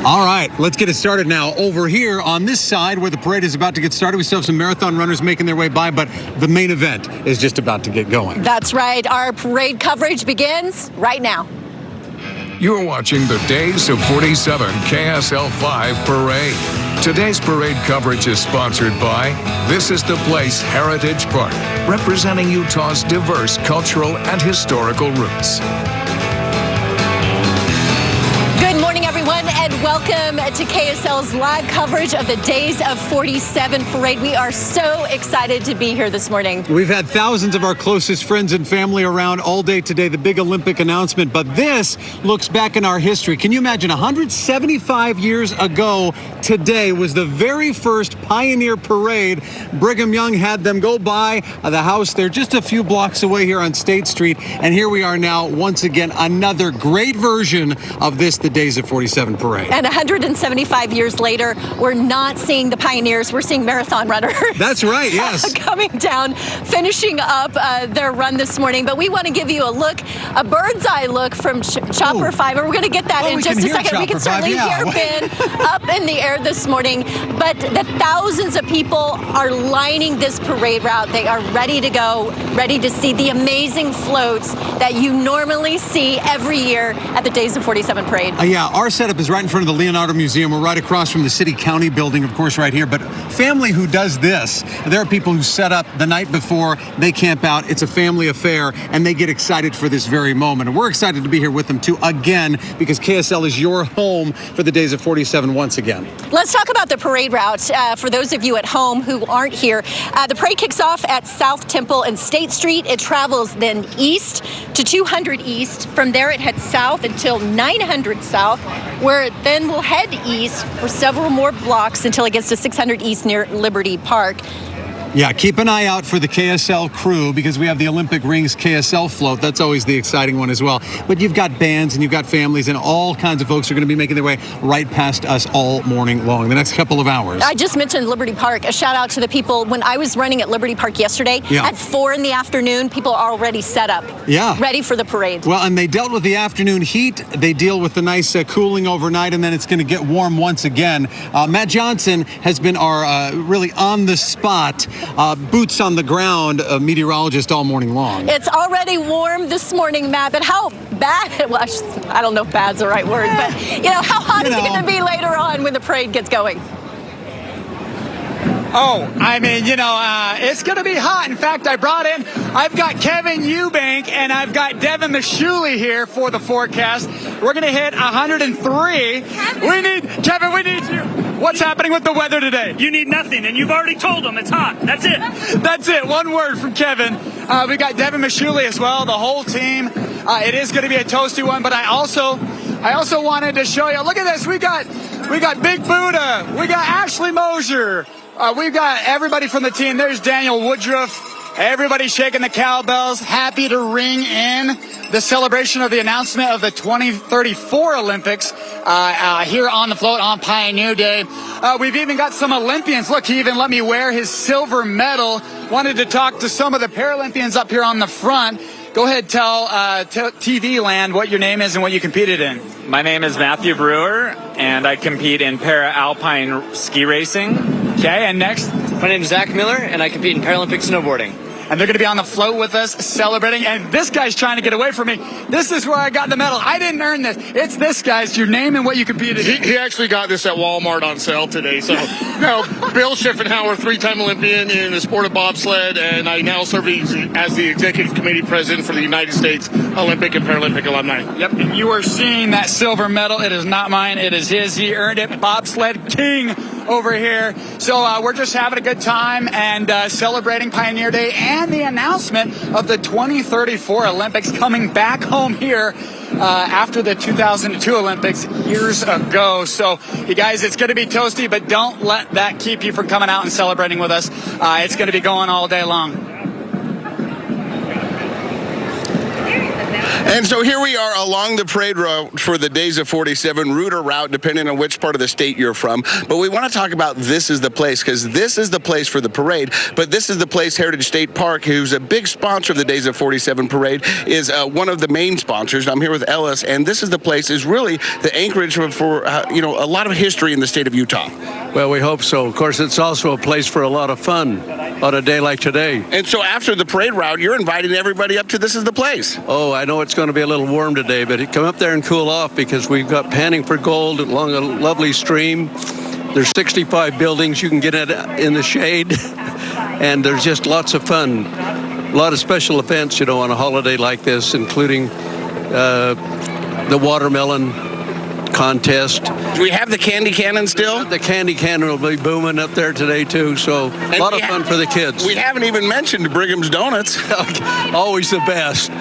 All right, let's get it started now. Over here on this side where the parade is about to get started, we still have some marathon runners making their way by, but the main event is just about to get going. That's right. Our parade coverage begins right now. You're watching the Days of 47 KSL 5 Parade. Today's parade coverage is sponsored by This Is the Place Heritage Park, representing Utah's diverse cultural and historical roots. Good morning, everyone, and welcome to KSL's live coverage of the Days of 47 Parade. We are so excited to be here this morning. We've had thousands of our closest friends and family around all day today, the big Olympic announcement, but this looks back in our history. Can you imagine 175 years ago today was the very first Pioneer Parade. Brigham Young had them go by the house. They're just a few blocks away here on State Street, and here we are now, once again, another great version of this, the Days of 47 Parade. And 175 years later, we're not seeing the Pioneers, we're seeing marathon runners. That's right, yes. Coming down, finishing up their run this morning. But we want to give you a look, a bird's eye look from Chopper 5. And we're going to get that in just a second. We can certainly hear Ben up in the air this morning. But the thousands of people are lining this parade route. They are ready to go, ready to see the amazing floats that you normally see every year at the Days of 47 Parade. Yeah, our setup is right in front of the Leonardo Museum. We're right across from the city-county building, of course, right here. But family who does this, there are people who set up the night before, they camp out. It's a family affair, and they get excited for this very moment. And we're excited to be here with them, too, again, because KSL is your home for the Days of 47 once again. Let's talk about the parade route. For those of you at home who aren't here, the parade kicks off at South Temple and State Street. It travels then east to 200 East. From there, it heads south until 900 South, where it then will head east for several more blocks until it gets to 600 East near Liberty Park. Yeah, keep an eye out for the KSL crew because we have the Olympic Rings KSL float. That's always the exciting one as well. But you've got bands and you've got families and all kinds of folks are going to be making their way right past us all morning long, the next couple of hours. I just mentioned Liberty Park. A shout out to the people. When I was running at Liberty Park yesterday, at 4 in the afternoon, people are already set up, ready for the parade. Well, and they dealt with the afternoon heat. They deal with the nice cooling overnight, and then it's going to get warm once again. Matt Johnson has been our really on-the-spot boots on the ground meteorologist all morning long. It's already warm this morning, Matt, but how bad, well, I don't know if bad's the right word, but how hot is it going to be later on when the parade gets going? Oh, I mean, it's going to be hot. In fact, I've got Kevin Eubank and I've got Devin Mashuli here for the forecast. We're going to hit 103. Kevin, we need you. What's happening with the weather today? You need nothing, and you've already told them it's hot. That's it. That's it. One word from Kevin. We got Devin Mashuli as well, the whole team. It is going to be a toasty one, but I also wanted to show you. Look at this. We got Big Buddha. We got Ashley Mosier. We've got everybody from the team. There's Daniel Woodruff. Everybody shaking the cowbells, happy to ring in the celebration of the announcement of the 2034 Olympics here on the float on Pioneer Day. We've even got some Olympians. Look, he even let me wear his silver medal. Wanted to talk to some of the Paralympians up here on the front. Go ahead, tell TV land what your name is and what you competed in. My name is Matthew Brewer, and I compete in para-alpine ski racing. Okay, and next? My name is Zach Miller, and I compete in Paralympic snowboarding. And they're going to be on the float with us celebrating. And this guy's trying to get away from me. This is where I got the medal. I didn't earn this. It's this guy's. Your name and what you competed in. He actually got this at Walmart on sale today. So now, Bill Schiffenhauer, 3-time Olympian in the sport of bobsled, and I now serve as the executive committee president for the United States Olympic and Paralympic alumni. Yep. And you are seeing that silver medal. It is not mine. It is his. He earned it. Bobsled king over here. So we're just having a good time and celebrating Pioneer Day and the announcement of the 2034 Olympics coming back home here after the 2002 Olympics years ago. So, you guys, it's going to be toasty, but don't let that keep you from coming out and celebrating with us. It's going to be going all day long. And so here we are along the parade route for the Days of 47, route or route, depending on which part of the state you're from. But we want to talk about This Is the Place, because this is the place for the parade. But This Is the Place Heritage State Park, who's a big sponsor of the Days of 47 parade, is one of the main sponsors. I'm here with Ellis, and This Is the Place is really the anchorage for a lot of history in the state of Utah. Well, we hope so. Of course, it's also a place for a lot of fun on a day like today. And so after the parade route, you're inviting everybody up to This Is the Place. Oh, I know it's going to be a little warm today, but come up there and cool off, because we've got panning for gold along a lovely stream. There's 65 buildings. You can get in the shade, and there's just lots of fun. A lot of special events, on a holiday like this, including the watermelon contest. Do we have the candy cannon still? The candy cannon will be booming up there today too, so a lot of fun for the kids. We haven't even mentioned Brigham's Donuts. Always the best.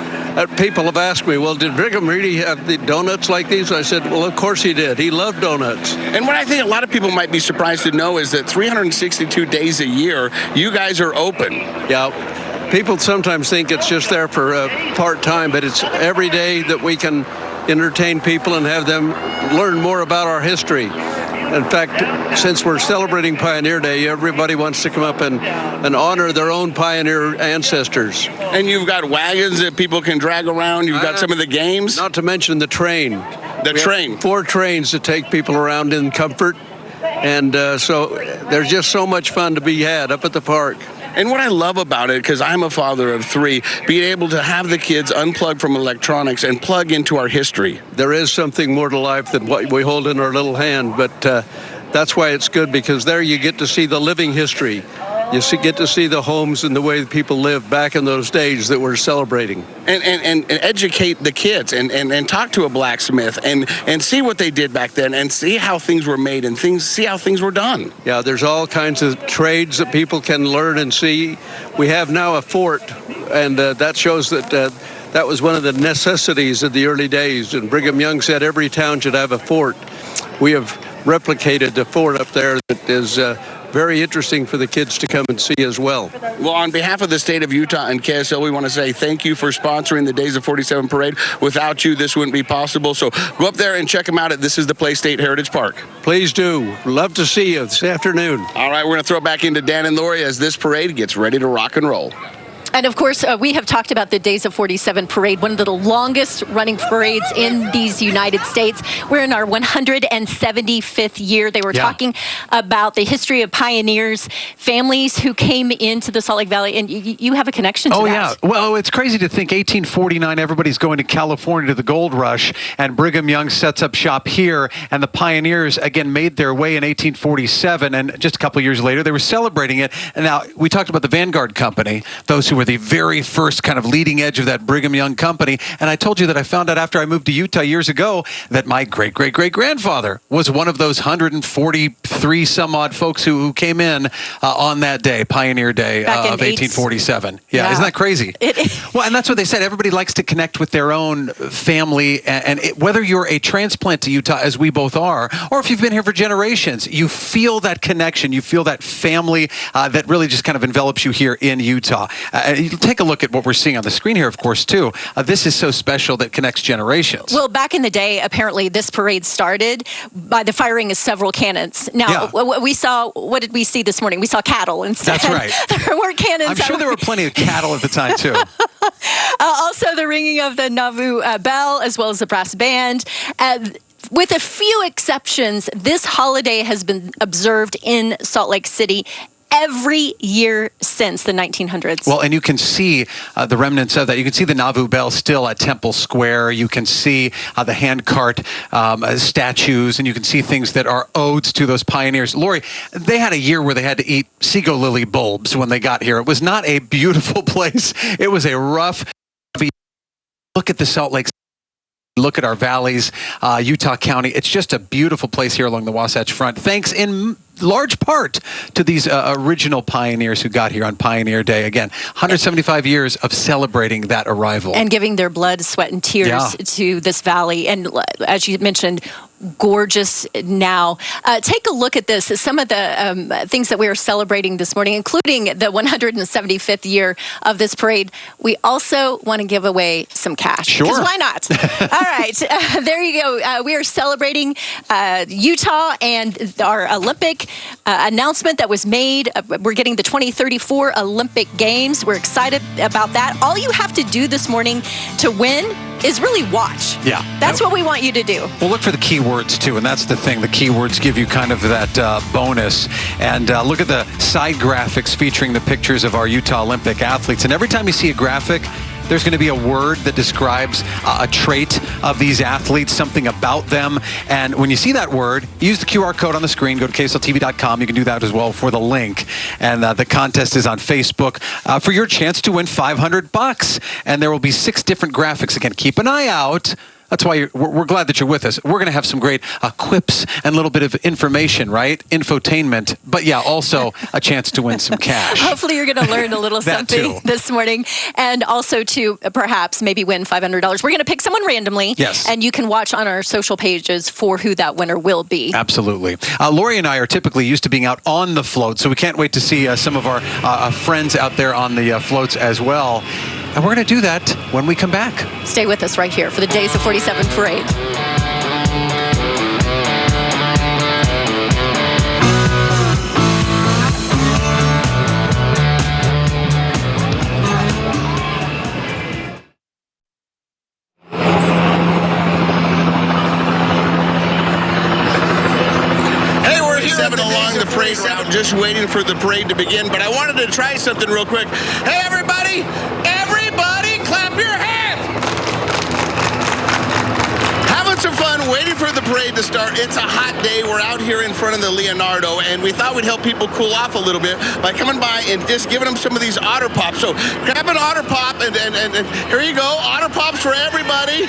People have asked me, well, did Brigham really have the donuts like these? I said, well, of course he did. He loved donuts. And what I think a lot of people might be surprised to know is that 362 days a year, you guys are open. Yeah. People sometimes think it's just there for part-time, but it's every day that we can entertain people and have them learn more about our history. In fact, since we're celebrating Pioneer Day, everybody wants to come up and honor their own pioneer ancestors. And you've got wagons that people can drag around. You've got some of the games. Not to mention the train. The train. 4 trains to take people around in comfort. And so there's just so much fun to be had up at the park. And what I love about it, because I'm a father of 3, being able to have the kids unplug from electronics and plug into our history. There is something more to life than what we hold in our little hand, but that's why it's good, because there you get to see the living history. You get to see the homes and the way people lived back in those days that we're celebrating. And educate the kids and talk to a blacksmith and see what they did back then and see how things were made and see how things were done. Yeah, there's all kinds of trades that people can learn and see. We have now a fort, and that shows that that was one of the necessities of the early days. And Brigham Young said every town should have a fort. We have replicated the fort up there that is very interesting for the kids to come and see as well. Well, on behalf of the state of Utah and KSL, we want to say thank you for sponsoring the Days of 47 parade. Without you, this wouldn't be possible. So go up there and check them out at This Is the Place State Heritage Park. Please do. Love to see you this afternoon. All right, we're going to throw it back into Dan and Lori as this parade gets ready to rock and roll. And of course, we have talked about the Days of 47 parade, one of the longest running parades in these United States. We're in our 175th year. They were talking about the history of pioneers, families who came into the Salt Lake Valley, and you have a connection to that. Oh, yeah. Well, it's crazy to think 1849, everybody's going to California to the gold rush, and Brigham Young sets up shop here, and the pioneers, again, made their way in 1847, and just a couple years later, they were celebrating it. And now, we talked about the Vanguard Company, those who were the very first kind of leading edge of that Brigham Young company. And I told you that I found out after I moved to Utah years ago that my great-great-great-grandfather was one of those 143 some odd folks who came in on that day, Pioneer Day of 1847. Yeah, isn't that crazy? Well, and that's what they said. Everybody likes to connect with their own family. And whether you're a transplant to Utah, as we both are, or if you've been here for generations, you feel that connection. You feel that family that really just kind of envelops you here in Utah. You take a look at what we're seeing on the screen here, of course, too. This is so special that connects generations. Well, back in the day, apparently this parade started by the firing of several cannons. Now, what did we see this morning? We saw cattle instead. That's right. There weren't cannons. I'm sure there were plenty of cattle at the time, too. Also, the ringing of the Nauvoo bell, as well as the brass band. With a few exceptions, this holiday has been observed in Salt Lake City every year since the 1900s. Well, and you can see the remnants of that. You can see the Nauvoo bell still at Temple Square. You can see the handcart statues, and you can see things that are odes to those pioneers. Lori, they had a year where they had to eat Seago lily bulbs when they got here. It was not a beautiful place. It was a rough. Look at the Salt Lake. Look at our valleys, Utah County. It's just a beautiful place here along the Wasatch Front. Thanks in large part to these original pioneers who got here on Pioneer Day. Again, 175 years of celebrating that arrival. And giving their blood, sweat, and tears to this valley. And as you mentioned, gorgeous now. Take a look at this. Some of the things that we are celebrating this morning, including the 175th year of this parade. We also want to give away some cash. Sure. Because why not? All right. There you go. We are celebrating Utah and our Olympic announcement that was made. We're getting the 2034 Olympic Games. We're excited about that. All you have to do this morning to win is really watch. Yeah. That's what we want you to do. We'll look for the keywords too, and that's the thing. The keywords give you kind of that bonus. And look at the side graphics featuring the pictures of our Utah Olympic athletes. And every time you see a graphic, there's going to be a word that describes a trait of these athletes, something about them. And when you see that word, use the QR code on the screen. Go to KSLTV.com. You can do that as well for the link. And the contest is on Facebook for your chance to win $500. And there will be 6 different graphics. Again, keep an eye out. That's why we're glad that you're with us. We're going to have some great quips and a little bit of information, right? Infotainment. But yeah, also a chance to win some cash. Hopefully you're going to learn a little something this morning. And also to perhaps maybe win $500. We're going to pick someone randomly. Yes. And you can watch on our social pages for who that winner will be. Absolutely. Lori and I are typically used to being out on the float, so we can't wait to see some of our friends out there on the floats as well. And we're going to do that when we come back. Stay with us right here for the Days of 47 Parade. Along the parade route, just waiting for the parade to begin. But I wanted to try something real quick. Hey, everybody! Everybody, clap your hands! Having some fun, waiting for the parade to start. It's a hot day. We're out here in front of the Leonardo, and we thought we'd help people cool off a little bit by coming by and just giving them some of these Otter Pops. So grab an Otter Pop, and here you go. Otter Pops for everybody.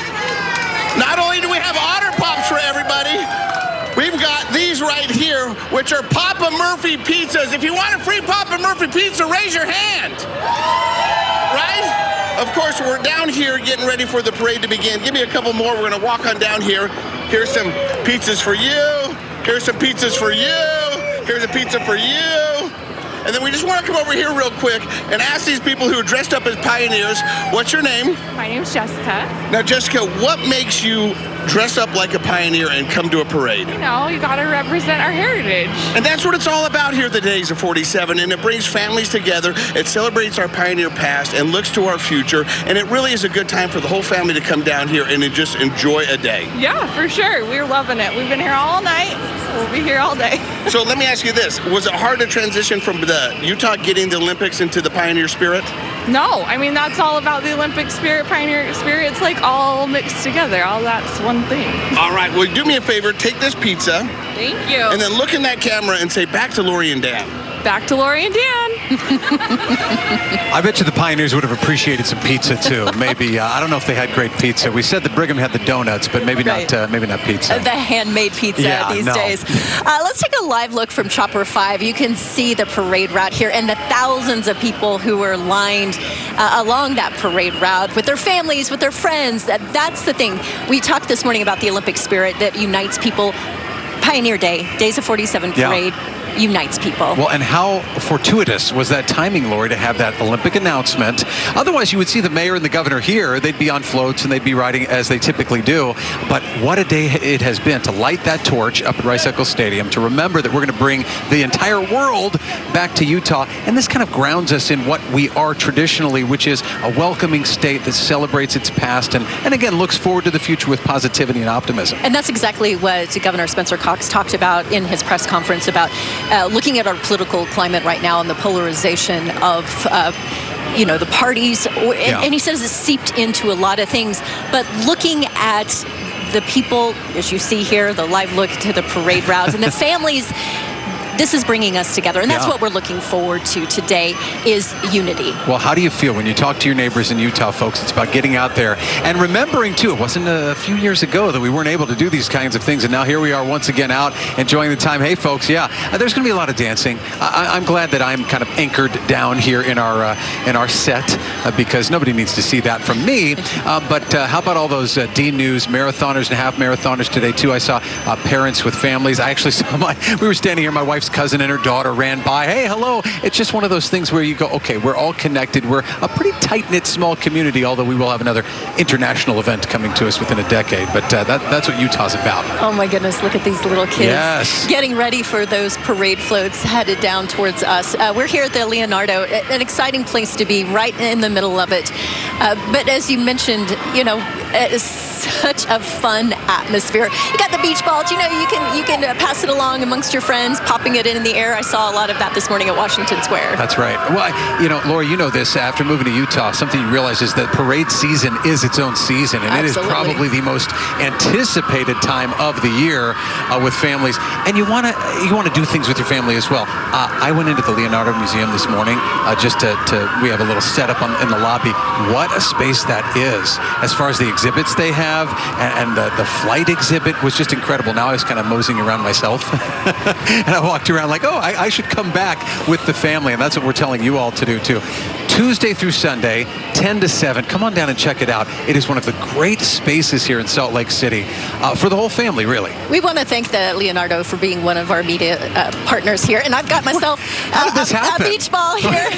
Not only do we have Otter Pops for everybody, we've got these right here, which are Papa Murphy pizzas. If you want a free Papa Murphy pizza, raise your hand. Right? Of course, we're down here getting ready for the parade to begin. Give me a couple more. We're going to walk on down here. Here's some pizzas for you. Here's some pizzas for you. Here's a pizza for you. And then we just want to come over here real quick and ask these people who are dressed up as pioneers, what's your name? My name's Jessica. Now, Jessica, what makes you dress up like a pioneer and come to a parade? You know, you got to represent our heritage. And that's what it's all about here at the Days of 47, and it brings families together. It celebrates our pioneer past and looks to our future, and it really is a good time for the whole family to come down here and just enjoy a day. Yeah, for sure. We're loving it. We've been here all night. We'll be here all day. So let me ask you this. Was it hard to transition from the Utah getting the Olympics into the pioneer spirit? No, I mean, that's all about the Olympic spirit, pioneer spirit. It's like all mixed together. All that's one thing. All right, well, do me a favor. Take this pizza. Thank you. And then look in that camera and say, back to Lori and Dan. Back to Lori and Dan. I bet you the Pioneers would have appreciated some pizza too. Maybe I don't know if they had great pizza. We said that Brigham had the donuts, but maybe not pizza. The handmade pizza these days. Let's take a live look from Chopper 5. You can see the parade route here and the thousands of people who were lined along that parade route with their families, with their friends. That's the thing. We talked this morning about the Olympic spirit that unites people. Pioneer Day, Days of 47 parade. Unites people. Well, and how fortuitous was that timing, Lori, to have that Olympic announcement? Otherwise, you would see the mayor and the governor here. They'd be on floats and they'd be riding as they typically do. But what a day it has been to light that torch up at Rice Eccles Stadium, to remember that we're going to bring the entire world back to Utah. And this kind of grounds us in what we are traditionally, which is a welcoming state that celebrates its past and again, looks forward to the future with positivity and optimism. And that's exactly what Governor Spencer Cox talked about in his press conference about looking at our political climate right now and the polarization of the parties. And he says it's seeped into a lot of things. But looking at the people, as you see here, the live look to the parade route and the families this is bringing us together. And that's what we're looking forward to today is unity. Well, how do you feel when you talk to your neighbors in Utah, folks? It's about getting out there and remembering, too, it wasn't a few years ago that we weren't able to do these kinds of things. And now here we are once again out enjoying the time. Hey, folks, there's going to be a lot of dancing. I'm glad that I'm kind of anchored down here in our set because nobody needs to see that from me. But how about all those D News marathoners and half marathoners today, too? I saw parents with families. I actually saw we were standing here, my wife's cousin and her daughter ran by. Hey, hello. It's just one of those things where you go, okay, we're all connected. We're a pretty tight-knit, small community, although we will have another international event coming to us within a decade. But that's what Utah's about. Oh, my goodness. Look at these little kids getting ready for those parade floats headed down towards us. We're here at the Leonardo, an exciting place to be, right in the middle of it. But as you mentioned, it's such a fun atmosphere. You got the beach balls. You can pass it along amongst your friends, popping it in the air. I saw a lot of that this morning at Washington Square. That's right. Well, Lori, you know this. After moving to Utah, something you realize is that parade season is its own season, and it is probably the most anticipated time of the year with families. And you want to do things with your family as well. I went into the Leonardo Museum this morning we have a little setup in the lobby. What a space that is! As far as the exhibits they have, and the flight exhibit was just incredible. Now I was kind of moseying around myself, and I walked around like, I should come back with the family, and that's what we're telling you all to do too. Tuesday through Sunday, 10 to 7. Come on down and check it out. It is one of the great spaces here in Salt Lake City for the whole family, really. We want to thank the Leonardo for being one of our media partners here, and I've got myself a beach ball here.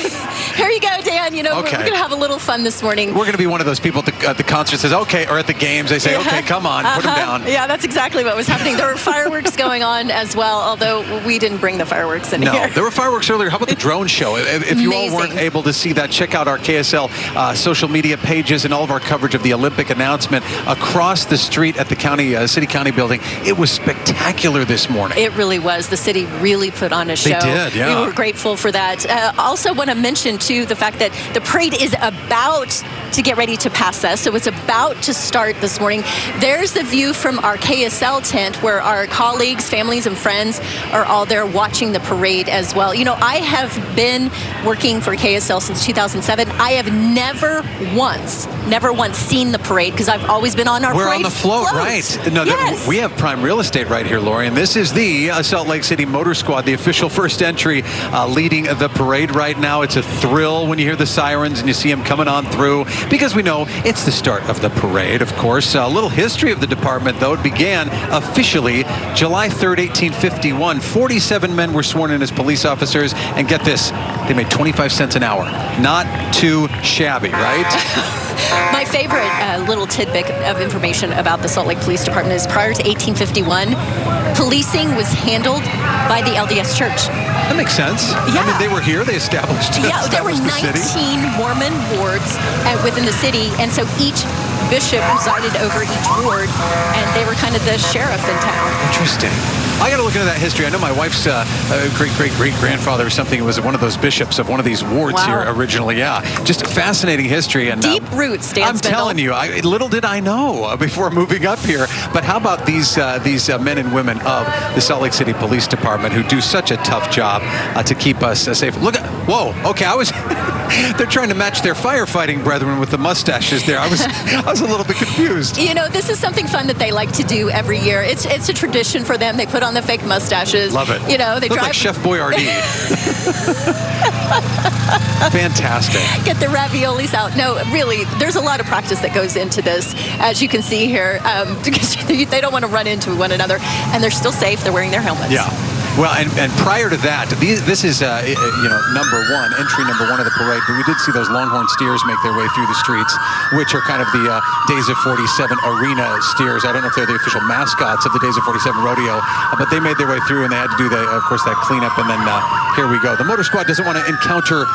Here you go, Dan. We're going to have a little fun this morning. We're going to be one of those people at the concert says, okay, or at the games, they say, okay, come on, put them down. Yeah, that's exactly what was happening. There were fireworks going on as well, although we didn't bring the fireworks in here. No, there were fireworks earlier. How about the drone show? If you all weren't able to see that, check out our KSL social media pages and all of our coverage of the Olympic announcement across the street at the City County building. It was spectacular this morning. It really was. The city really put on a show. They did, yeah. We were grateful for that. Also want to mention, too, the fact that the parade is about to get ready to pass us. So it's about to start this morning. There's the view from our KSL tent where our colleagues, families, and friends are all there watching the parade as well. I have been working for KSL since 2007. I have never once seen the parade because I've always been on our parade. We're on the float, right? No, yes. We have prime real estate right here, Lori, and this is the Salt Lake City Motor Squad, the official first entry leading the parade right now. It's a thrill when you hear the sirens and you see them coming on through because we know it's the start of the parade, of course. A little history of the department, though. It began officially July 3rd, 1851. 47 men were sworn in as police officers, and get this, they made 25 cents an hour. Not too shabby, right? My favorite little tidbit of information about the Salt Lake Police Department is prior to 1851, policing was handled by the LDS Church. That makes sense. Yeah. I mean, they were here. They established there were 19 Mormon wards within the city, and so each bishop presided over each ward, and they were kind of the sheriff in town. Interesting. I got to look into that history. I know my wife's great-great-great-grandfather or something was one of those bishops of one of these wards here originally. Yeah, just a fascinating history. And deep roots, Dan I'm telling you, little did I know before moving up here. But how about these men and women of the Salt Lake City Police Department who do such a tough job to keep us safe? Look, okay, they're trying to match their firefighting brethren with the mustaches there. I was a little bit confused. This is something fun that they like to do every year. It's a tradition for them. They put on the fake mustaches. Love it. They look drive like Chef Boyardee. Fantastic. Get the raviolis out. No, really, there's a lot of practice that goes into this, as you can see here, because they don't want to run into one another, and they're still safe. They're wearing their helmets. Yeah. Well, and prior to that, this is, entry number one of the parade. But we did see those Longhorn steers make their way through the streets, which are kind of the Days of 47 arena steers. I don't know if they're the official mascots of the Days of 47 rodeo, but they made their way through, and they had to do, of course, that cleanup. And then here we go. The Motor Squad doesn't want to encounter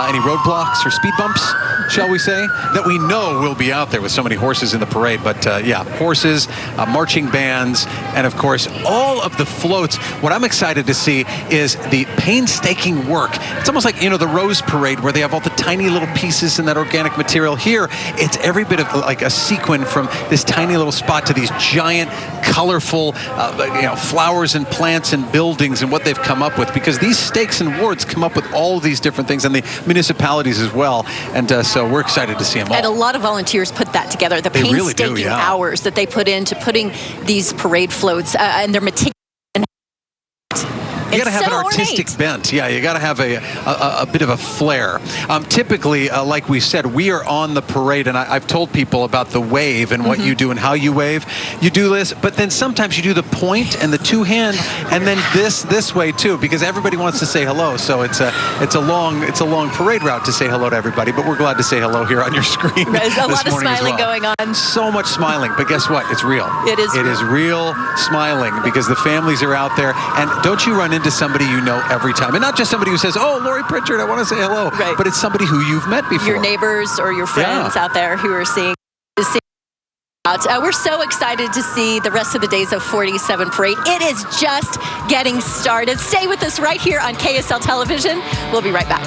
any roadblocks or speed bumps. shall we say, that we know will be out there with so many horses in the parade. But yeah, horses, marching bands, and of course, all of the floats. What I'm excited to see is the painstaking work. It's almost like, the Rose Parade where they have all the tiny little pieces in that organic material. Here, it's every bit of like a sequin from this tiny little spot to these giant, colorful, flowers and plants and buildings and what they've come up with, because these stakes and wards come up with all these different things, and the municipalities as well. And so we're excited to see them all. And a lot of volunteers put that together, the painstaking hours that they put into putting these parade floats, and they're meticulous. You got to have an artistic bent. Yeah, you got to have a bit of a flair. Typically, like we said, we are on the parade, and I've told people about the wave and what you do and how you wave. You do this, but then sometimes you do the point and the two-hand, and then this way too, because everybody wants to say hello. So it's a long parade route to say hello to everybody. But we're glad to say hello here on your screen. There's a lot of smiling going on. So much smiling, but guess what? It's real. It is. It is real smiling, because the families are out there, and don't you run into somebody you know every time, and not just somebody who says, "Oh, Lori Pritchard, I want to say hello," right. But it's somebody who you've met before, your neighbors or your friends out there who are seeing out. We're so excited to see the rest of the Days of 47 parade. It is just getting started. Stay with us right here on KSL Television. We'll be right back.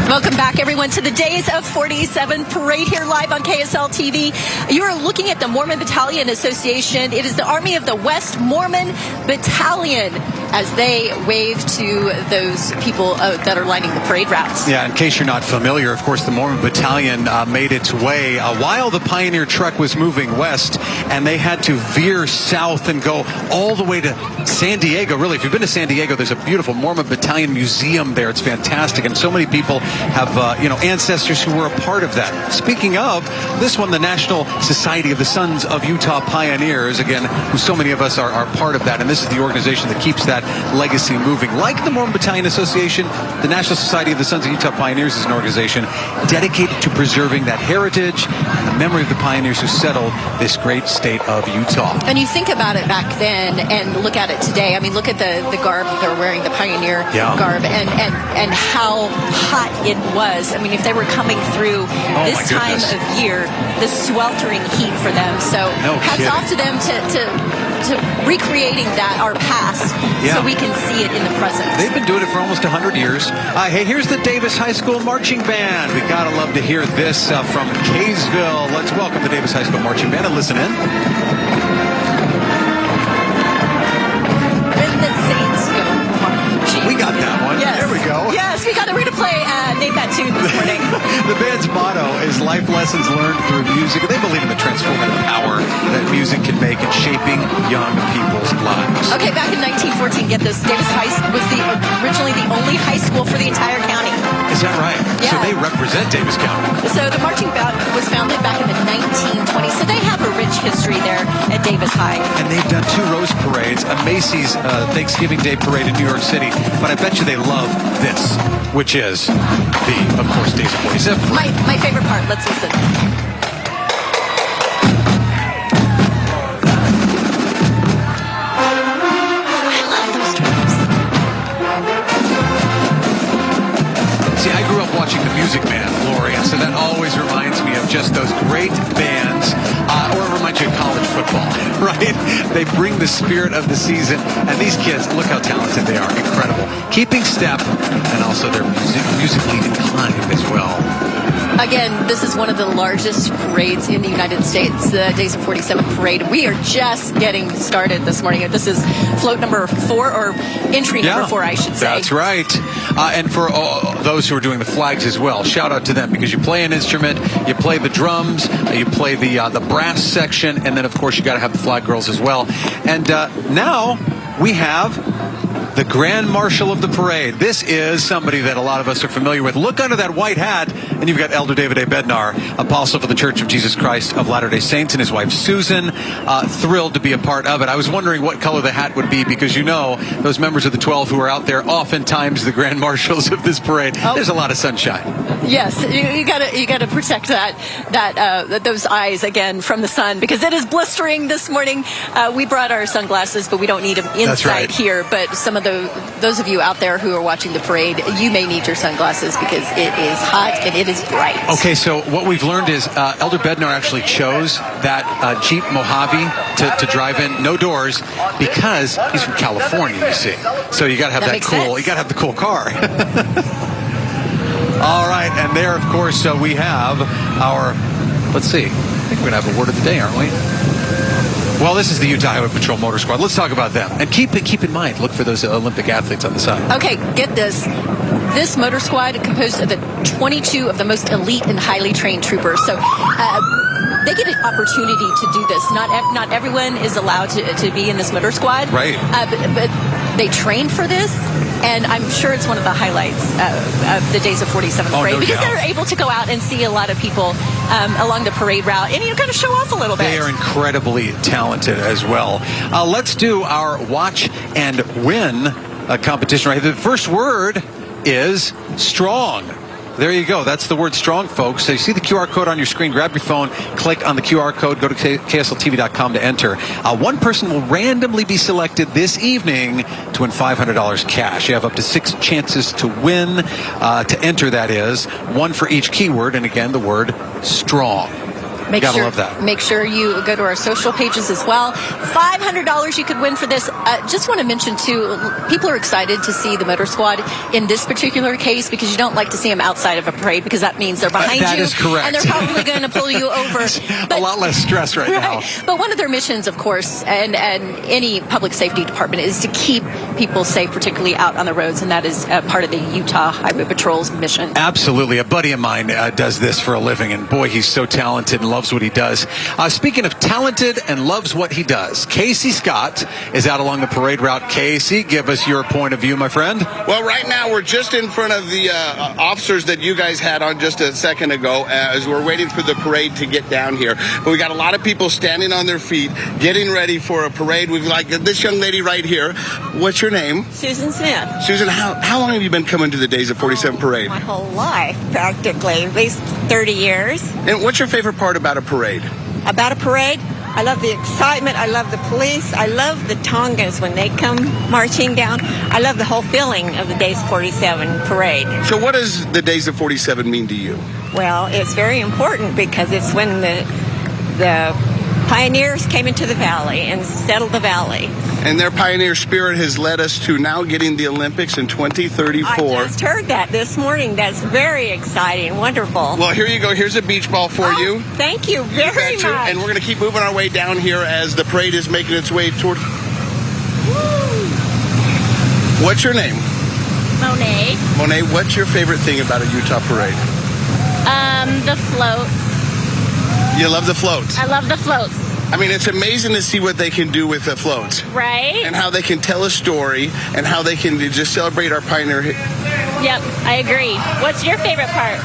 Welcome back, everyone, to the Days of 47 parade here live on KSL TV. You are looking at the Mormon Battalion Association. It is the Army of the West Mormon Battalion as they wave to those people that are lining the parade routes. Yeah, in case you're not familiar, of course, the Mormon Battalion made its way while the Pioneer truck was moving west, and they had to veer south and go all the way to San Diego. Really, if you've been to San Diego, there's a beautiful Mormon Battalion museum there. It's fantastic, and so many people have ancestors who were a part of that. Speaking of, this one, the National Society of the Sons of Utah Pioneers, again, who so many of us are part of that, and this is the organization that keeps that legacy moving. Like the Mormon Battalion Association, the National Society of the Sons of Utah Pioneers is an organization dedicated to preserving that heritage and the memory of the pioneers who settled this great state of Utah. And you think about it back then and look at it today. I mean, look at the garb they're wearing, the pioneer garb, and how hot it was. I mean, if they were coming through this time of year, the sweltering heat for them. So hats off to them to recreating that, our past, so we can see it in the present. They've been doing it for almost 100 years. Hey, here's the Davis High School Marching Band. We gotta love to hear this from Kaysville. Let's welcome the Davis High School Marching Band and listen in. We got that one. Yes. There we go. Yes, we got it. We're going to play Name That Tune this morning. The band's motto is life lessons learned through music. They believe in the transformative power that music can make in shaping young people's lives. Okay, back in 1914, get this, Davis High was originally the only high school for the entire county. Is that right? Yeah. So they represent Davis County. So the marching band was founded back in the 1920s. So they have a rich history there at Davis High. And they've done 2 Rose Parades, a Macy's Thanksgiving Day Parade in New York City. But I bet you they love this, which is of course, Days of 47. My favorite part. Let's listen. Watching the Music Man, Lori, so that always reminds me of just those great bands, or it reminds you of college football, right? They bring the spirit of the season, and these kids, look how talented they are, incredible. Keeping step, and also they're musically inclined as well. Again, this is one of the largest parades in the United States, the Days of 47 parade. We are just getting started this morning. This is float number 4, or entry number 4, I should say. That's right. And for those who are doing the flags as well, shout out to them, because you play an instrument, you play the drums, you play the brass section, and then, of course, you got to have the flag girls as well. And now we have the Grand Marshal of the parade. This is somebody that a lot of us are familiar with. Look under that white hat, and you've got Elder David A. Bednar, apostle for the Church of Jesus Christ of Latter-day Saints, and his wife Susan. Thrilled to be a part of it. I was wondering what color the hat would be, because you know those members of the 12 who are out there, oftentimes the Grand Marshals of this parade. Oh. There's a lot of sunshine. Yes, you gotta protect those eyes again from the sun, because it is blistering this morning. We brought our sunglasses, but we don't need them inside here. But some of those of you out there who are watching the parade, you may need your sunglasses because it is hot and it is bright. Okay, so what we've learned is Elder Bednar actually chose that Jeep Mojave to drive in, no doors, because he's from California, you see. So you got to have that cool. You got to have the cool car. All right, and there, of course, we have our. Let's see. I think we're gonna have a word of the day, aren't we? Well, this is the Utah Highway Patrol Motor Squad. Let's talk about them. And keep in mind, look for those Olympic athletes on the side. Okay, get this. This motor squad composed of the 22 of the most elite and highly trained troopers. So they get an opportunity to do this. Not everyone is allowed to be in this motor squad. Right. But they train for this. And I'm sure it's one of the highlights of the Days of 47 parade, because they're able to go out and see a lot of people along the parade route and kind of show off a little bit. They are incredibly talented as well. Let's do our watch and win competition right here. The first word is strong. There you go. That's the word strong, folks. So you see the QR code on your screen. Grab your phone, click on the QR code, go to KSLTV.com to enter. One person will randomly be selected this evening to win $500 cash. You have up to 6 chances to win, to enter, that is. One for each keyword, and again, the word strong. Gotta love that. Make sure you go to our social pages as well. $500 you could win for this. Just want to mention, too, people are excited to see the motor squad in this particular case, because you don't like to see them outside of a parade, because that means they're behind you. That is correct. And they're probably going to pull you over. But, a lot less stress right now. But one of their missions, of course, and any public safety department, is to keep people safe, particularly out on the roads, and that is part of the Utah Highway Patrol's mission. Absolutely. A buddy of mine does this for a living, and boy, he's so talented and loves what he does. Speaking of talented and loves what he does, Casey Scott is out along the parade route. Casey, give us your point of view, my friend. Well, right now we're just in front of the officers that you guys had on just a second ago, as we're waiting for the parade to get down here. But we got a lot of people standing on their feet, getting ready for a parade. We've got this young lady right here. What's your name? Susan Smith. Susan, how long have you been coming to the Days of 47 parade? My whole life, practically, at least 30 years. And what's your favorite part about a parade? About a parade? I love the excitement. I love the police. I love the Tongas when they come marching down. I love the whole feeling of the Days of 47 parade. So what does the Days of 47 mean to you? Well, it's very important, because it's when the pioneers came into the valley and settled the valley. And their pioneer spirit has led us to now getting the Olympics in 2034. I just heard that this morning. That's very exciting. Wonderful. Well, here you go. Here's a beach ball for you. Thank you very much. And we're going to keep moving our way down here as the parade is making its way toward... What's your name? Monet. Monet, what's your favorite thing about a Utah parade? The floats. You love the floats? I love the floats. I mean, it's amazing to see what they can do with the floats. Right. And how they can tell a story, and how they can just celebrate our pioneer. Yep, I agree. What's your favorite part?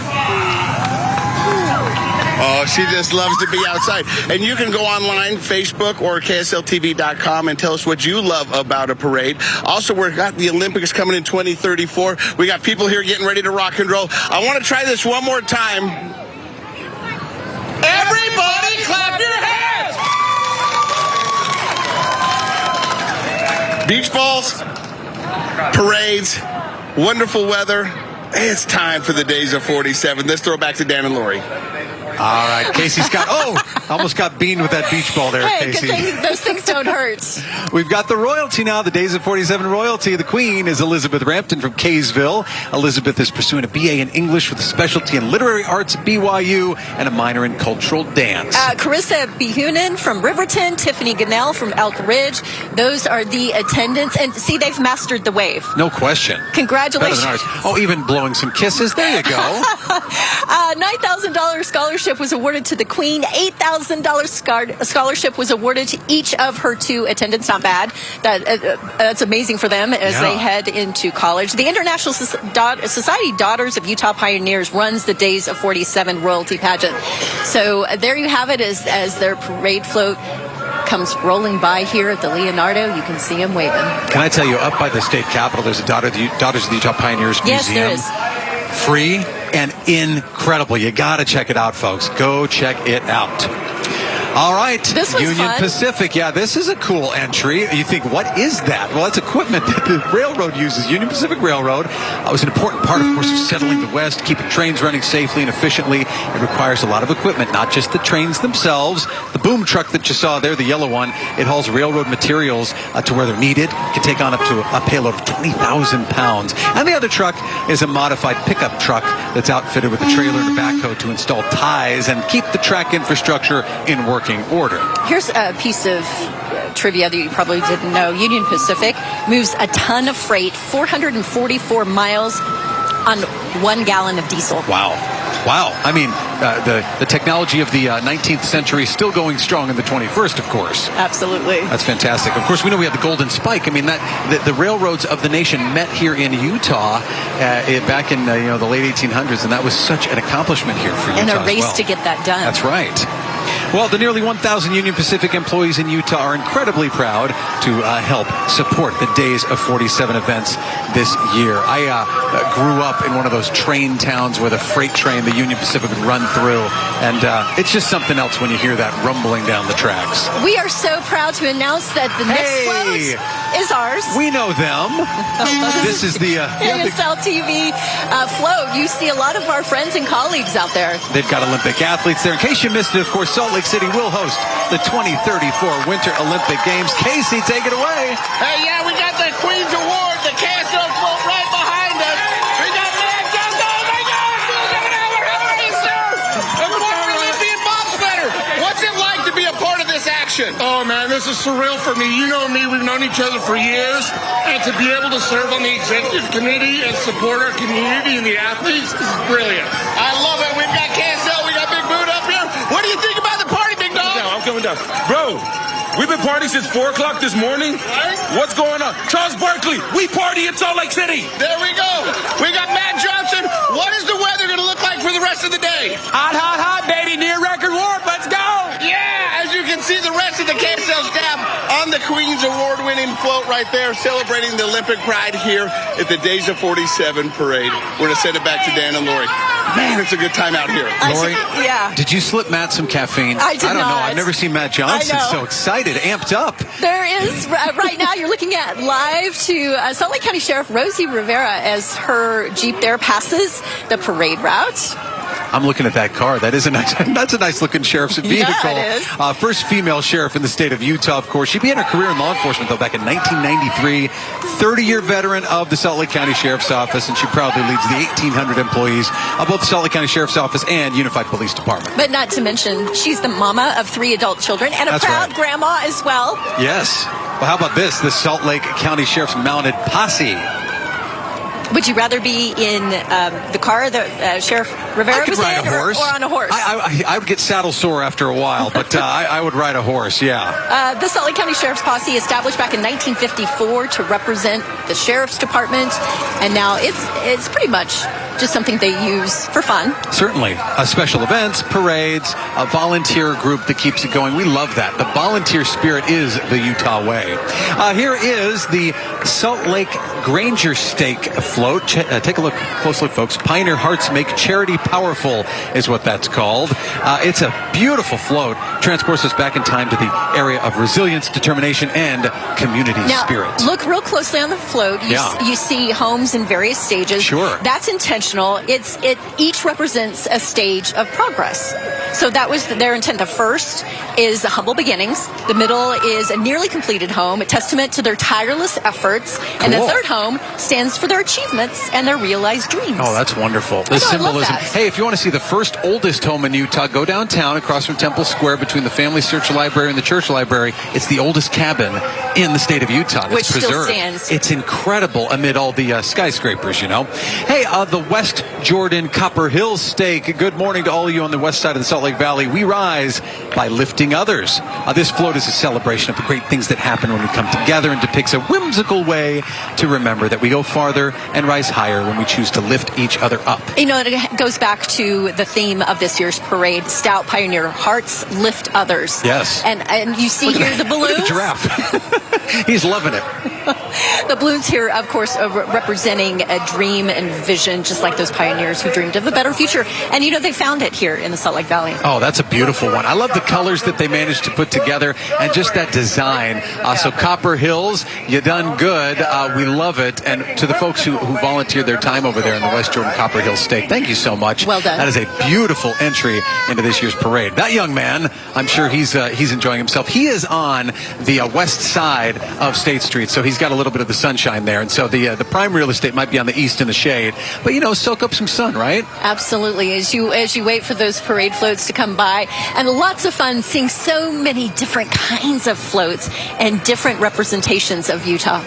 Oh, she just loves to be outside. And you can go online, Facebook or KSLTV.com, and tell us what you love about a parade. Also, we've got the Olympics coming in 2034. We got people here getting ready to rock and roll. I want to try this one more time. Everybody clap your hands! Beach balls, parades, wonderful weather. It's time for the Days of 47. Let's throw it back to Dan and Lori. All right, Casey Scott. Oh, almost got beamed with that beach ball there, hey, Casey. Those things don't hurt. We've got the royalty now, the Days of 47 royalty. The Queen is Elizabeth Rampton from Kaysville. Elizabeth is pursuing a BA in English with a specialty in literary arts at BYU and a minor in cultural dance. Carissa Behunin from Riverton, Tiffany Gannell from Elk Ridge. Those are the attendants. And see, they've mastered the wave. No question. Congratulations. Better than ours. Oh, even blowing some kisses. There you go. $9,000 scholarship was awarded to the Queen. $8,000 $20,000 scholarship was awarded to each of her 2 attendants. Not bad. That's amazing for them as they head into college. The International Society Daughters of Utah Pioneers runs the Days of 47 royalty pageant. So there you have it as their parade float comes rolling by here at the Leonardo. You can see him waving. Can I tell you, up by the state capitol, there's a Daughters of the Utah Pioneers Yes, Museum. there is. Free and incredible. You got to check it out, folks. Go check it out. All right, this was Union fun. Pacific. Yeah, this is a cool entry. You think, what is that? Well, that's equipment that the railroad uses. Union Pacific Railroad was an important part, of course, of settling the West, keeping trains running safely and efficiently. It requires a lot of equipment, not just the trains themselves. The boom truck that you saw there, the yellow one, it hauls railroad materials to where they're needed. It can take on up to a payload of 20,000 pounds. And the other truck is a modified pickup truck that's outfitted with a trailer and a backhoe to install ties and keep the track infrastructure in working order. Here's a piece of trivia that you probably didn't know. Union Pacific moves a ton of freight, 444 miles on 1 gallon of diesel. Wow. I mean, the technology of the 19th century is still going strong in the 21st, of course. Absolutely. That's fantastic. Of course, we know we have the Golden Spike. I mean, the railroads of the nation met here in Utah back in the late 1800s, and that was such an accomplishment here for Utah And a race as well. to get that done. That's right. Well, the nearly 1,000 Union Pacific employees in Utah are incredibly proud to help support the Days of 47 events this year. I grew up in one of those train towns where the freight train, the Union Pacific, would run through, and it's just something else when you hear that rumbling down the tracks. We are so proud to announce that the next float is ours. We know them. This is the KSL TV float. You see a lot of our friends and colleagues out there. They've got Olympic athletes there. In case you missed it, of course, Salt Lake City will host the 2034 Winter Olympic Games. Casey, take it away. Hey, yeah, we got the Queen's Award, the KSL float right behind us. We got Matt Johnson. Oh, my gosh, how are you, sir? A former Olympian bobsledder. What's it like to be a part of this action? Oh, man, this is surreal for me. You know me. We've known each other for years. And to be able to serve on the executive committee and support our community and the athletes, this is brilliant. I love it. We've got KSL. We got Big Boot up here. What do you think about the party, Big Dog? No, I'm coming down. Bro, we've been partying since 4 o'clock this morning. Right? What's going on? Charles Barkley, we party in Salt Lake City. There we go. We got Matt Johnson. What is the weather going to look like for the rest of the day? Hot, baby. Near record warm. Let's go. Yeah, as you can see, the rest of the KSL staff on the Queen's Award-winning float right there, celebrating the Olympic pride here at the Days of 47 parade. We're going to send it back to Dan and Lori. Man, it's a good time out here. Lori, yeah. Did you slip Matt some caffeine? I don't know. not. I've never seen Matt Johnson so excited, amped up. There is, right now, you're looking at live to Salt Lake County Sheriff Rosie Rivera as her Jeep there passes the parade route. I'm looking at that car. That's a nice looking sheriff's vehicle. Yeah, it is. First female sheriff in the state of Utah, of course. She began her career in law enforcement, though, back in 1993. 30-year veteran of the Salt Lake County Sheriff's Office, and she proudly leads the 1,800 employees of both the Salt Lake County Sheriff's Office and Unified Police Department. But not to mention, she's the mama of 3 adult children and a proud grandma as well. Yes. Well, how about this? The Salt Lake County Sheriff's Mounted Posse. Would you rather be in the car that Sheriff Rivera was in, or on a horse? I would get saddle sore after a while, but I would ride a horse, yeah. The Salt Lake County Sheriff's Posse, established back in 1954 to represent the Sheriff's Department, and now it's pretty much just something they use for fun. Certainly. Special events, parades, a volunteer group that keeps it going. We love that. The volunteer spirit is the Utah way. Here is the Salt Lake Granger Stake float. Take a close look, folks. Pioneer Hearts Make Charity Powerful is what that's called. It's a beautiful float. Transports us back in time to the area of resilience, determination, and community spirit. Look real closely on the float. You see homes in various stages. Sure. That's intentional. It each represents a stage of progress. So that was their intent. The first is humble beginnings. The middle is a nearly completed home, a testament to their tireless efforts. Cool. And the third home stands for their achievements and their realized dreams. Oh, that's wonderful. The symbolism. Hey, if you want to see the first oldest home in Utah, go downtown across from Temple Square between the Family Church Library and the church library. It's the oldest cabin in the state of Utah. Which it's preserved. still stands. It's incredible amid all the skyscrapers, you know. Hey, the West Jordan Copper Hill Steak. Good morning to all of you on the west side of the Salt Lake Valley. We rise by lifting others. This float is a celebration of the great things that happen when we come together and depicts a whimsical way to remember that we go farther and rise higher when we choose to lift each other up. You know, it goes back to the theme of this year's parade, Stout Pioneer Hearts Lift Others. Yes. And you see here the balloons. Look at the giraffe. He's loving it. The balloons here, of course, representing a dream and vision, just like those pioneers who dreamed of a better future. And, you know, they found it here in the Salt Lake Valley. Oh, that's a beautiful one. I love the colors that they managed to put together and just that design. So Copper Hills, you done good. We love it. And to the folks who volunteered their time over there in the West Jordan Copper Hill Steak, thank you so much. Well done. That is a beautiful entry into this year's parade. That young man, I'm sure he's enjoying himself. He is on the west side of State Street, so he's got a little bit of the sunshine there. And so the prime real estate might be on the east in the shade. But, you know, soak up some sun, right? Absolutely. As you wait for those parade floats to come by. And lots of fun seeing so many different kinds of floats and different representations of Utah.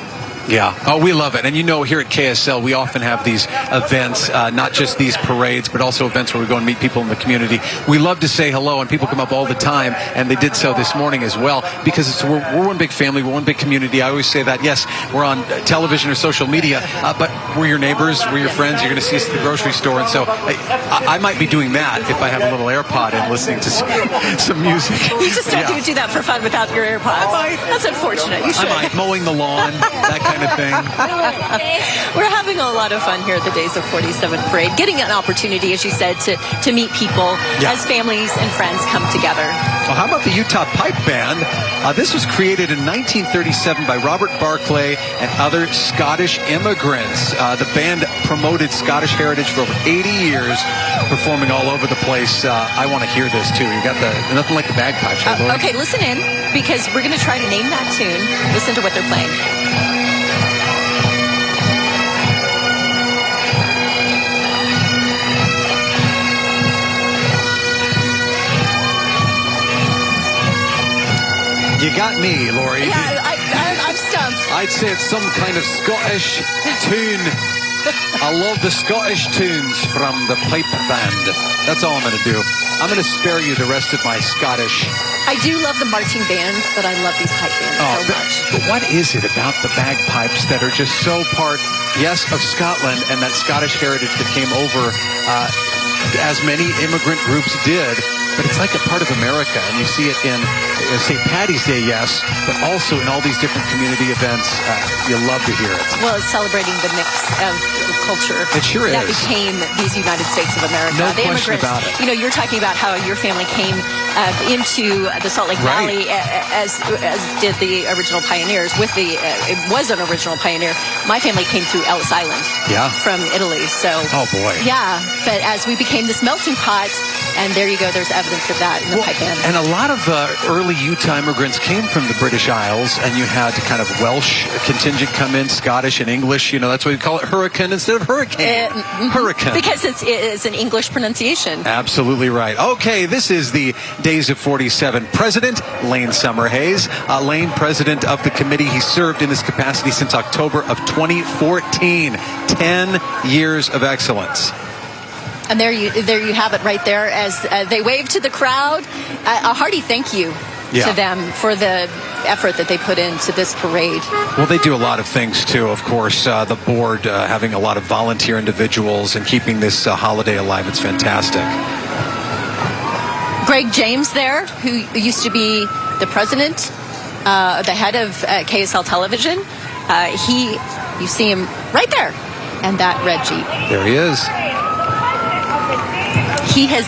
Yeah. Oh, we love it. And you know, here at KSL, we often have these events, not just these parades, but also events where we go and meet people in the community. We love to say hello, and people come up all the time, and they did so this morning as well, because we're one big family, we're one big community. I always say that, yes, we're on television or social media, but we're your neighbors, we're your friends. You're going to see us at the grocery store. And so I might be doing that if I have a little AirPod and listening to some music. You just don't do that for fun without your AirPods. That's unfortunate. You should. I might. Mowing the lawn, that kind of thing. We're having a lot of fun here at the Days of 47 Parade, getting an opportunity, as you said, to meet people as families and friends come together. Well, how about the Utah Pipe Band? This was created in 1937 by Robert Barclay and other Scottish immigrants. The band promoted Scottish heritage for over 80 years, performing all over the place. I want to hear this too. You got nothing like the bagpipes. Right, okay, listen in, because we're going to try to name that tune. Listen to what they're playing. You got me, Lori. Yeah, I'm stumped. I'd say it's some kind of Scottish tune. I love the Scottish tunes from the pipe band. That's all I'm going to do. I'm going to spare you the rest of my Scottish. I do love the marching bands, but I love these pipe bands so much. But what is it about the bagpipes that are just so part, yes, of Scotland and that Scottish heritage that came over as many immigrant groups did? But it's like a part of America, and you see it in St. Paddy's Day, yes, but also in all these different community events. You love to hear it. Well, it's celebrating the mix of culture. It sure that is. became these United States of America. No the question immigrants, about it. You know, you're talking about how your family came into the Salt Lake Valley as did the original pioneers. It was an original pioneer. My family came through Ellis Island from Italy. So, oh boy. Yeah, but as we became this melting pot, and there you go, there's evidence of that in the pipe band. And a lot of early Utah immigrants came from the British Isles, and you had kind of Welsh contingent come in, Scottish and English. You know, that's why we call it hurricane instead of hurricane. Hurricane. Because it's an English pronunciation. Absolutely right. Okay, this is the Days of 47. President Lane Summerhays. Lane, president of the committee. He served in this capacity since October of 2014. 10 years of excellence. And there you have it right there as they wave to the crowd. A hearty thank you to them for the effort that they put into this parade. Well, they do a lot of things too, of course. The board having a lot of volunteer individuals and keeping this holiday alive. It's fantastic. Greg James there, who used to be the president, the head of KSL Television. You see him right there. And that red Jeep. There he is. He has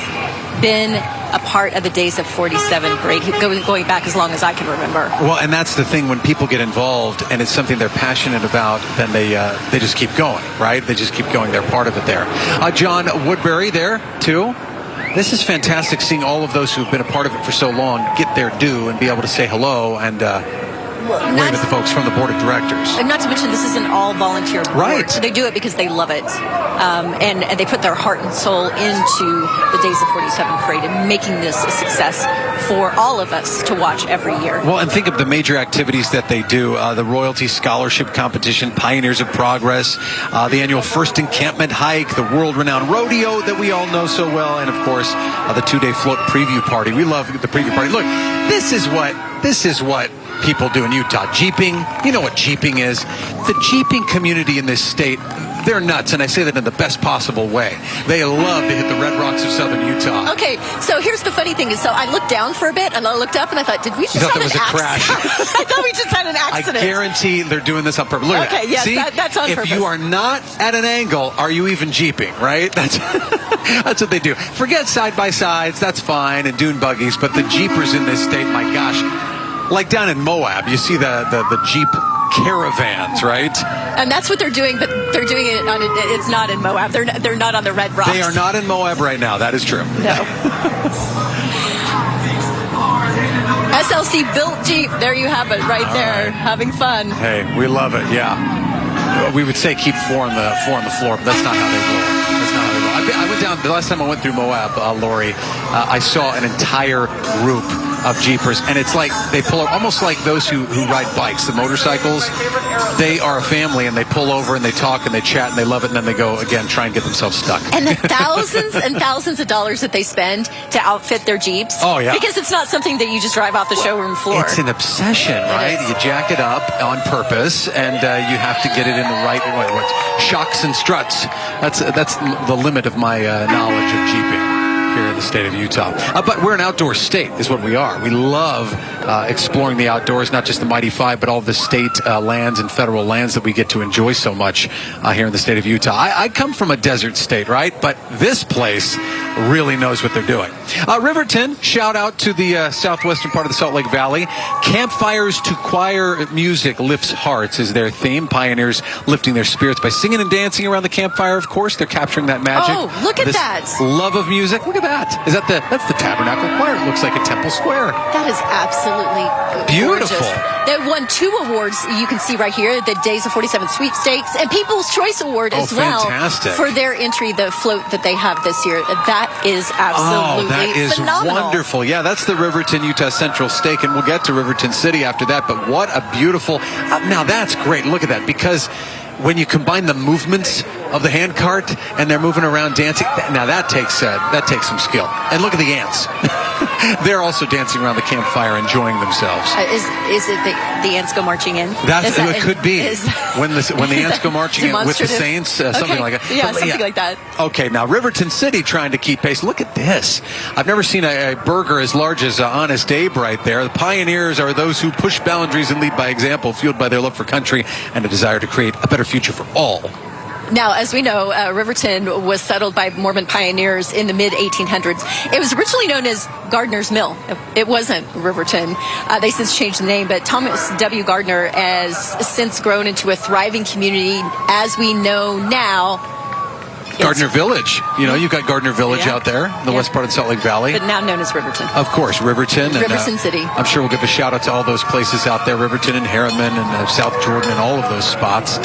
been a part of the Days of 47 parade, going back as long as I can remember. Well, and that's the thing, when people get involved and it's something they're passionate about, then they just keep going, right? They just keep going. They're part of it there. John Woodbury there, too. This is fantastic, seeing all of those who've been a part of it for so long get their due and be able to say hello and wave at the folks from the board of directors. And not to mention, this is an all-volunteer board. Right. So they do it because they love it. And they put their heart and soul into the Days of 47 parade and making this a success for all of us to watch every year. Well, and think of the major activities that they do. The Royalty Scholarship Competition, Pioneers of Progress, the annual First Encampment Hike, the world-renowned rodeo that we all know so well, and, of course, the two-day float preview party. We love the preview party. Look, this is what people do in Utah. Jeeping. You know what jeeping is. The jeeping community in this state, they're nuts, and I say that in the best possible way. They love to hit the red rocks of southern Utah. Okay, so here's the funny thing is, so I looked down for a bit, and I looked up, and I thought, did we just have an accident? Crash. I thought we just had an accident. I guarantee they're doing this on purpose. Look at that. Yes, See, that's on purpose. If you are not at an angle, are you even jeeping, right? That's what they do. Forget side-by-sides, that's fine, and dune buggies, but the jeepers in this state, my gosh, like down in Moab, you see the Jeep caravans, right? And that's what they're doing, but they're doing it on it's not in Moab. They're not on the Red Rocks. They are not in Moab right now. That is true. No. SLC built Jeep. There you have it, right there, having fun. Hey, we love it. Yeah. We would say keep four on the floor, but that's not how they roll. That's not how they roll. I went down the last time I went through Moab, Lori. I saw an entire group of jeepers, and it's like they pull over, almost like those who ride bikes, the motorcycles. They are a family, and they pull over and they talk and they chat and they love it, and then they go again try and get themselves stuck. And the thousands and thousands of dollars that they spend to outfit their Jeeps. Oh yeah, because it's not something that you just drive off the showroom floor. It's an obsession, right? You jack it up on purpose, and you have to get it in the right way. Shocks and struts. That's the limit of my knowledge of jeeping here in the state of Utah. But we're an outdoor state, is what we are. We love exploring the outdoors, not just the Mighty Five, but all of the state lands and federal lands that we get to enjoy so much here in the state of Utah. I come from a desert state, right? But this place really knows what they're doing. Riverton, shout out to the southwestern part of the Salt Lake Valley. Campfires to choir music lifts hearts is their theme. Pioneers lifting their spirits by singing and dancing around the campfire, of course. They're capturing that magic. Oh, look at that. Love of music. Look at that. Is that's the Tabernacle Choir. It looks like a temple square. That is absolutely beautiful. Gorgeous. They won 2 awards you can see right here, the Days of 47 Sweepstakes and People's Choice Award as well. Fantastic. For their entry, the float that they have this year. That is absolutely phenomenal. Wonderful. Yeah, that's the Riverton, Utah Central Stake, and we'll get to Riverton City after that, but what a beautiful... now that's great. Look at that, because when you combine the movements of the hand cart and they're moving around dancing, now that takes some skill. And look at the ants. They're also dancing around the campfire, enjoying themselves. Is it the ants go marching in? It could be when the ants go marching in with the saints, something like that. Yeah, something like that. Okay, now Riverton City trying to keep pace. Look at this. I've never seen a burger as large as Honest Abe right there. The pioneers are those who push boundaries and lead by example, fueled by their love for country and a desire to create a better future for all. Now, as we know, Riverton was settled by Mormon pioneers in the mid-1800s. It was originally known as Gardner's Mill. It wasn't Riverton. They since changed the name, but Thomas W. Gardner has since grown into a thriving community as we know now. Gardner Village. You know, you've got Gardner Village out there in the west part of the Salt Lake Valley. But now known as Riverton. Of course, Riverton. Riverton City. I'm sure we'll give a shout out to all those places out there, Riverton and Harriman and South Jordan and all of those spots.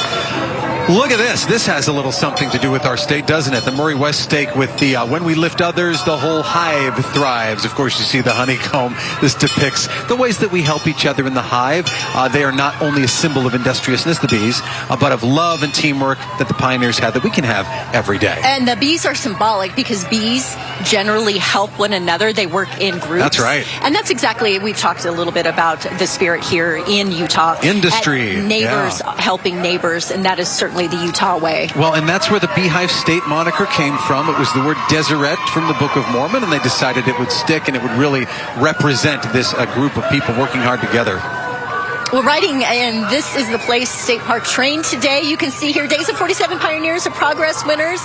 Look at this. This has a little something to do with our state, doesn't it? The Murray West Stake with the when we lift others, the whole hive thrives. Of course, you see the honeycomb. This depicts the ways that we help each other in the hive. They are not only a symbol of industriousness, the bees, but of love and teamwork that the pioneers had that we can have every day. And the bees are symbolic because bees generally help one another. They work in groups. That's right. And that's exactly, we've talked a little bit about the spirit here in Utah. Industry. Neighbors helping neighbors, and that is certainly the Utah way. Well, and that's where the Beehive State moniker came from. It was the word Deseret from the Book of Mormon, and they decided it would stick and it would really represent this group of people working hard together. Well, riding, and this is the place, State Park Train today. You can see here, Days of 47 Pioneers of Progress winners.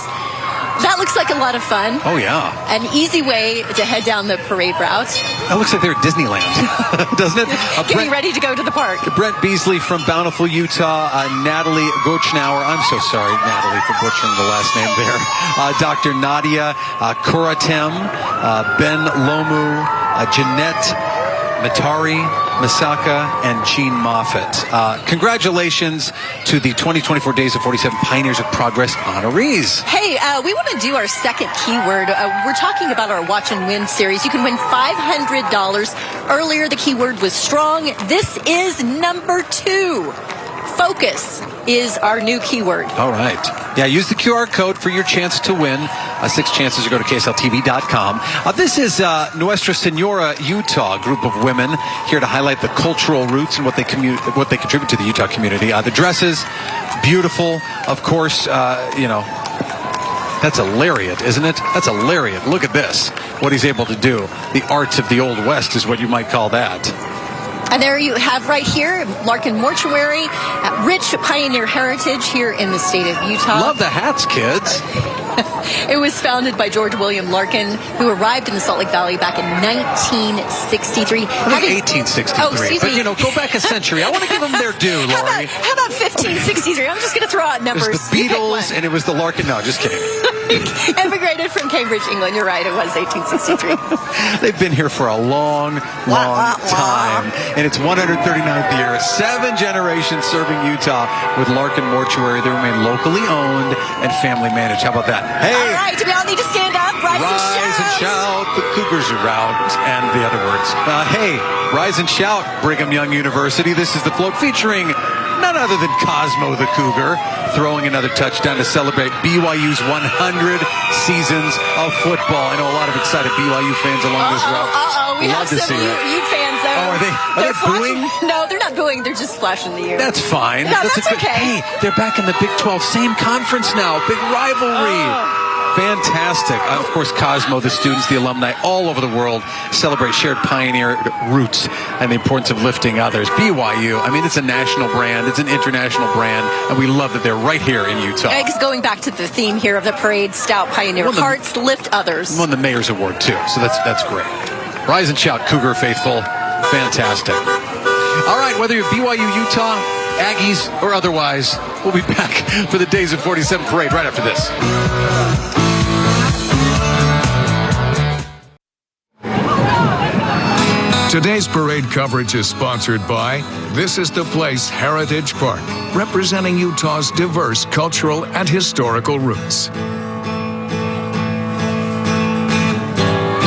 That looks like a lot of fun. Oh, yeah. An easy way to head down the parade route. That looks like they're at Disneyland, doesn't it? Getting ready to go to the park. Brent Beasley from Bountiful, Utah. Natalie Gochnauer. I'm so sorry, Natalie, for butchering the last name there. Dr. Nadia Koratem, Ben Lomu, Jeanette Matari, Misaka, and Gene Moffitt. Congratulations to the 2024 Days of 47 Pioneers of Progress honorees. Hey, we want to do our second keyword. We're talking about our Watch and Win series. You can win $500. Earlier, the keyword was strong. This is number 2. Focus is our new keyword. All right. Yeah, use the QR code for your chance to win. 6 chances to go to KSLTV.com. This is Nuestra Senora Utah, a group of women here to highlight the cultural roots and what they contribute to the Utah community. The dresses, beautiful. Of course, that's a lariat, isn't it? That's a lariat. Look at this. What he's able to do. The arts of the Old West is what you might call that. And there you have right here, Larkin Mortuary, rich pioneer heritage here in the state of Utah. Love the hats, kids. It was founded by George William Larkin, who arrived in the Salt Lake Valley back in 1963. 1863. Oh, excuse me. But, go back a century. I want to give them their due, Lori. How about 1563? I'm just going to throw out numbers. It was the Beatles, and it was the Larkin. No, just kidding. Immigrated from Cambridge, England. You're right. It was 1863. They've been here for a long time. And it's 139th year. 7 generations serving Utah with Larkin Mortuary. They remain locally owned and family managed. How about that? Hey! All right. Do we all need to stand up? Rise and shout. The Cougars are out. And the other words. Hey, rise and shout, Brigham Young University. This is the float featuring none other than Cosmo the Cougar, throwing another touchdown to celebrate BYU's 100 seasons of football. I know a lot of excited BYU fans along this route. We have some Ute fans there. Oh, are they booing? No, they're not booing. They're just flashing the U. That's fine. No, that's okay. Hey, they're back in the Big 12. Same conference now. Big rivalry. Fantastic. Of course, Cosmo, the students, the alumni all over the world celebrate shared pioneer roots and the importance of lifting others. BYU, I mean, it's a national brand. It's an international brand. And we love that they're right here in Utah. Going back to the theme here of the parade, Stout Pioneer Hearts, Lift Others. Won the Mayor's Award, too. So that's great. Rise and shout, Cougar faithful. Fantastic. All right, whether you're BYU, Utah, Aggies, or otherwise, we'll be back for the Days of 47 parade right after this. Today's parade coverage is sponsored by This is the Place Heritage Park, representing Utah's diverse cultural and historical roots.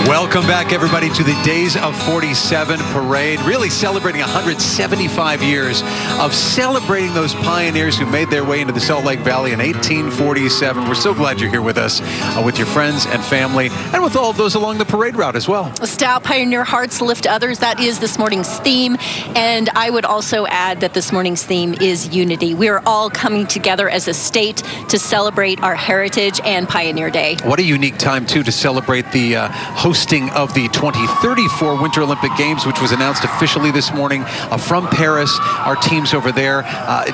Welcome back, everybody, to the Days of 47 parade. Really celebrating 175 years of celebrating those pioneers who made their way into the Salt Lake Valley in 1847. We're so glad you're here with us, with your friends and family, and with all of those along the parade route as well. Stout Pioneer Hearts, Lift Others. That is this morning's theme. And I would also add that this morning's theme is unity. We are all coming together as a state to celebrate our heritage and Pioneer Day. What a unique time, too, to celebrate the hosting of the 2034 Winter Olympic Games, which was announced officially this morning from Paris. Our teams over there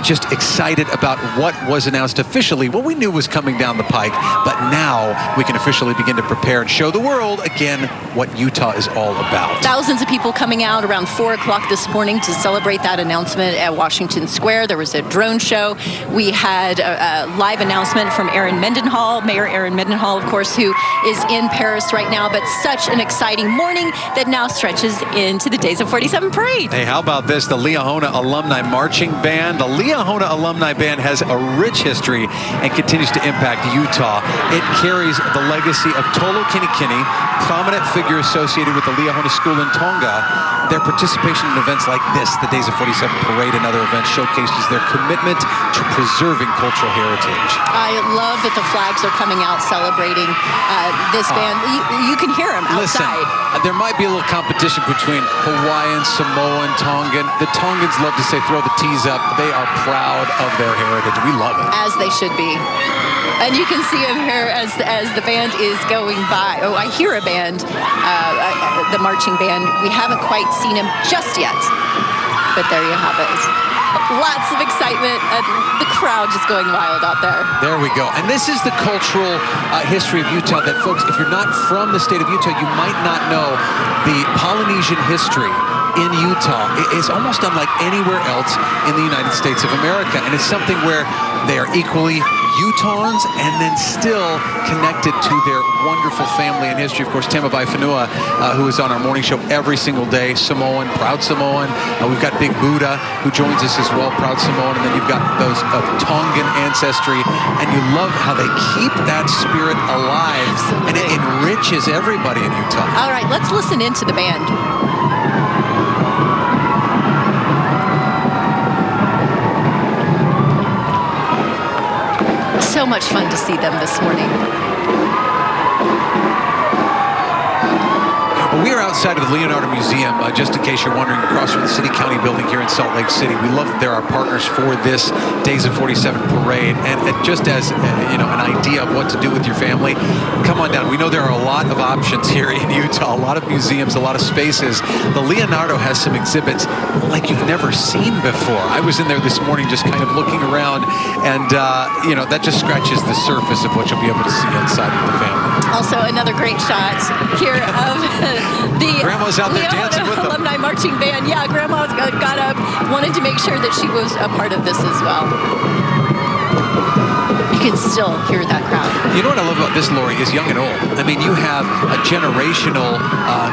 just excited about what was announced officially. What we knew was coming down the pike, but now we can officially begin to prepare and show the world again what Utah is all about. Thousands of people coming out around 4 o'clock this morning to celebrate that announcement at Washington Square. There was a drone show. We had a live announcement from Aaron Mendenhall, Mayor Aaron Mendenhall, of course, who is in Paris right now, but such an exciting morning that now stretches into the Days of 47 parade. Hey, how about this? The Liahona Alumni Marching Band. The Liahona Alumni Band has a rich history and continues to impact Utah. It carries the legacy of Tolo Kinikini, prominent figure associated with the Liahona School in Tonga. Their participation in events like this, the Days of 47 parade and other events, showcases their commitment to preserving cultural heritage. I love that the flags are coming out celebrating this band. You can hear them outside. Listen, there might be a little competition between Hawaiian, Samoan, Tongan. The Tongans love to say, throw the T's up. They are proud of their heritage. We love it. As they should be. And you can see them here as the band is going by. Oh, I hear a band, the marching band. We haven't quite seen him just yet. But there you have it. Lots of excitement, and the crowd just going wild out there. There we go. And this is the cultural history of Utah that, folks, if you're not from the state of Utah, you might not know the Polynesian history in Utah. It's almost unlike anywhere else in the United States of America. And it's something where they are equally Utahns and then still connected to their wonderful family and history. Of course, Tamabai Fanua, who is on our morning show every single day, Samoan, proud Samoan. We've got Big Buddha, who joins us as well, proud Samoan. And then you've got those of Tongan ancestry. And you love how they keep that spirit alive. Absolutely. And it enriches everybody in Utah. All right, let's listen into the band. So much fun to see them this morning. We are outside of the Leonardo Museum, just in case you're wondering, across from the City County building here in Salt Lake City. We love that there are partners for this Days of 47 parade. And just as an idea of what to do with your family, come on down. We know there are a lot of options here in Utah, a lot of museums, a lot of spaces. The Leonardo has some exhibits like you've never seen before. I was in there this morning just kind of looking around, and that just scratches the surface of what you'll be able to see inside with the family. Also, another great shot here of the Grandma's out there dancing with them. Alumni Marching Band. Yeah, Grandma got up, wanted to make sure that she was a part of this as well. You can still hear that crowd. You know what I love about this, Lori, is young and old. I mean, you have a generational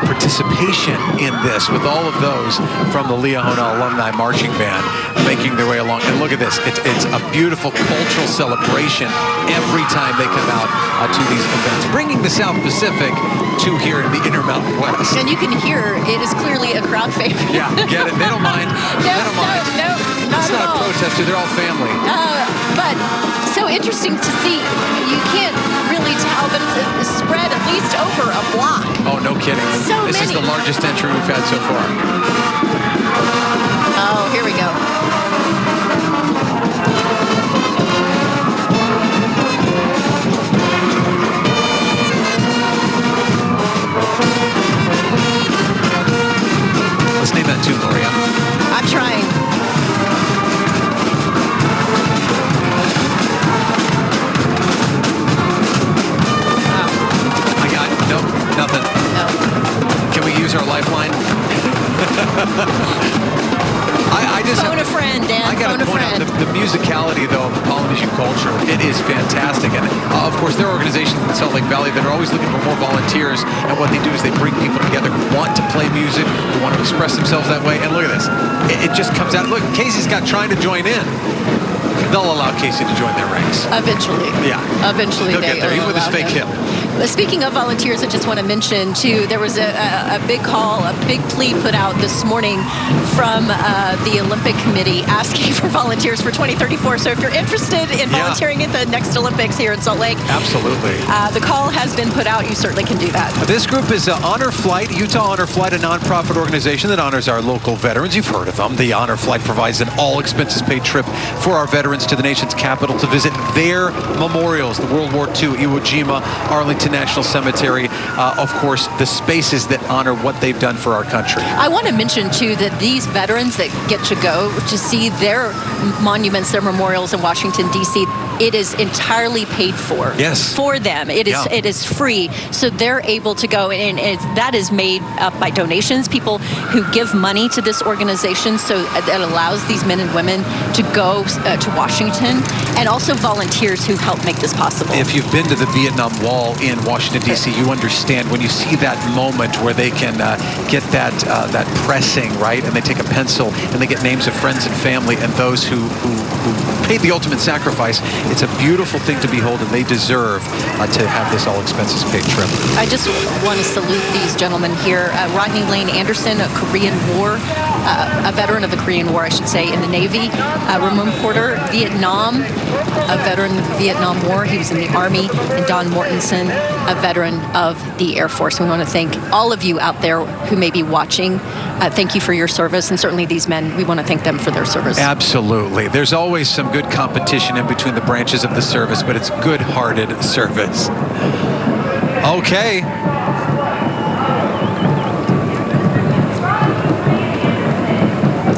participation in this with all of those from the Liahona Alumni Marching Band making their way along. And look at this. It's a beautiful cultural celebration every time they come out to these events, bringing the South Pacific to here in the Intermountain West. And you can hear it is clearly a crowd favorite. Yeah, get it. They don't mind. They don't mind. No, not it's at not all. a protester. They're all family. But so interesting to see. You can't really tell, but it's spread at least over a block. Oh, no kidding. This is the largest entry we've had so far. Oh, here we go. Let's name that tune, Gloria. I'm trying. Nothing. No. Can we use our lifeline? I just phone a friend, Dan. I got to point out the musicality, though, of the Polynesian culture. It is fantastic. And, of course, there are organizations in the Salt Lake Valley that are always looking for more volunteers. And what they do is they bring people together who want to play music, who want to express themselves that way. And look at this. It just comes out. Look, Casey's got trying to join in. They'll allow Casey to join their ranks. Eventually. Yeah. Eventually He'll get there, even with his fake hip. Speaking of volunteers, I just want to mention, too, there was a big call, a big plea put out this morning from the Olympic Committee asking for volunteers for 2034. So if you're interested in volunteering at the next Olympics here in Salt Lake, absolutely, the call has been put out. You certainly can do that. This group is Honor Flight, Utah Honor Flight, a nonprofit organization that honors our local veterans. You've heard of them. The Honor Flight provides an all-expenses-paid trip for our veterans to the nation's capital to visit their memorials, the World War II, Iwo Jima, Arlington National Cemetery, of course, the spaces that honor what they've done for our country. I want to mention, too, that these veterans that get to go to see their monuments, their memorials in Washington, D.C., it is entirely paid for. Yes. For them. It is free. So they're able to go, and that is made up by donations, people who give money to this organization, so that allows these men and women to go to Washington, and also volunteers who help make this possible. If you've been to the Vietnam Wall in Washington, D.C., you understand when you see that moment where they can get that pressing, right? And they take a pencil and they get names of friends and family and those who paid the ultimate sacrifice. It's a beautiful thing to behold, and they deserve to have this all-expenses-paid trip. I just want to salute these gentlemen here. Rodney Lane Anderson, a Korean War, a veteran of the Korean War, I should say, in the Navy. Ramon Porter, Vietnam, a veteran of the Vietnam War. He was in the Army. And Don Mortensen, a veteran of the Air Force. We want to thank all of you out there who may be watching. Thank you for your service, and certainly these men, we want to thank them for their service. Absolutely. There's always some good competition in between the branches of the service, but it's good-hearted service. Okay.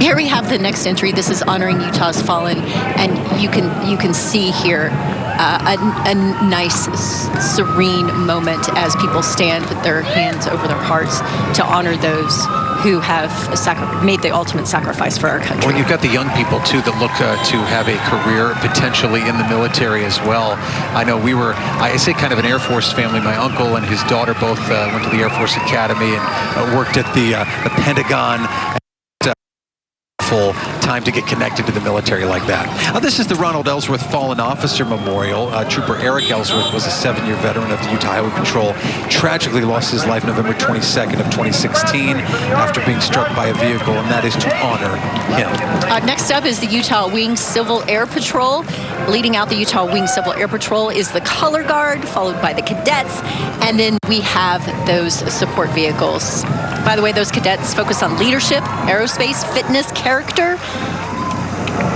Here we have the next entry. This is honoring Utah's fallen, and you can see here a nice, serene moment as people stand with their hands over their hearts to honor those who have made the ultimate sacrifice for our country. Well, you've got the young people, too, that look to have a career potentially in the military as well. I know I say kind of an Air Force family. My uncle and his daughter both went to the Air Force Academy and worked at the Pentagon. Full time to get connected to the military like that. This is the Ronald Ellsworth Fallen Officer Memorial. Trooper Eric Ellsworth was a 7-year veteran of the Utah Highway Patrol. Tragically lost his life November 22nd of 2016 after being struck by a vehicle, and that is to honor him. Next up is the Utah Wings Civil Air Patrol. Leading out the Utah Wings Civil Air Patrol is the Color Guard, followed by the cadets, and then we have those support vehicles. By the way, those cadets focus on leadership, aerospace, fitness, character.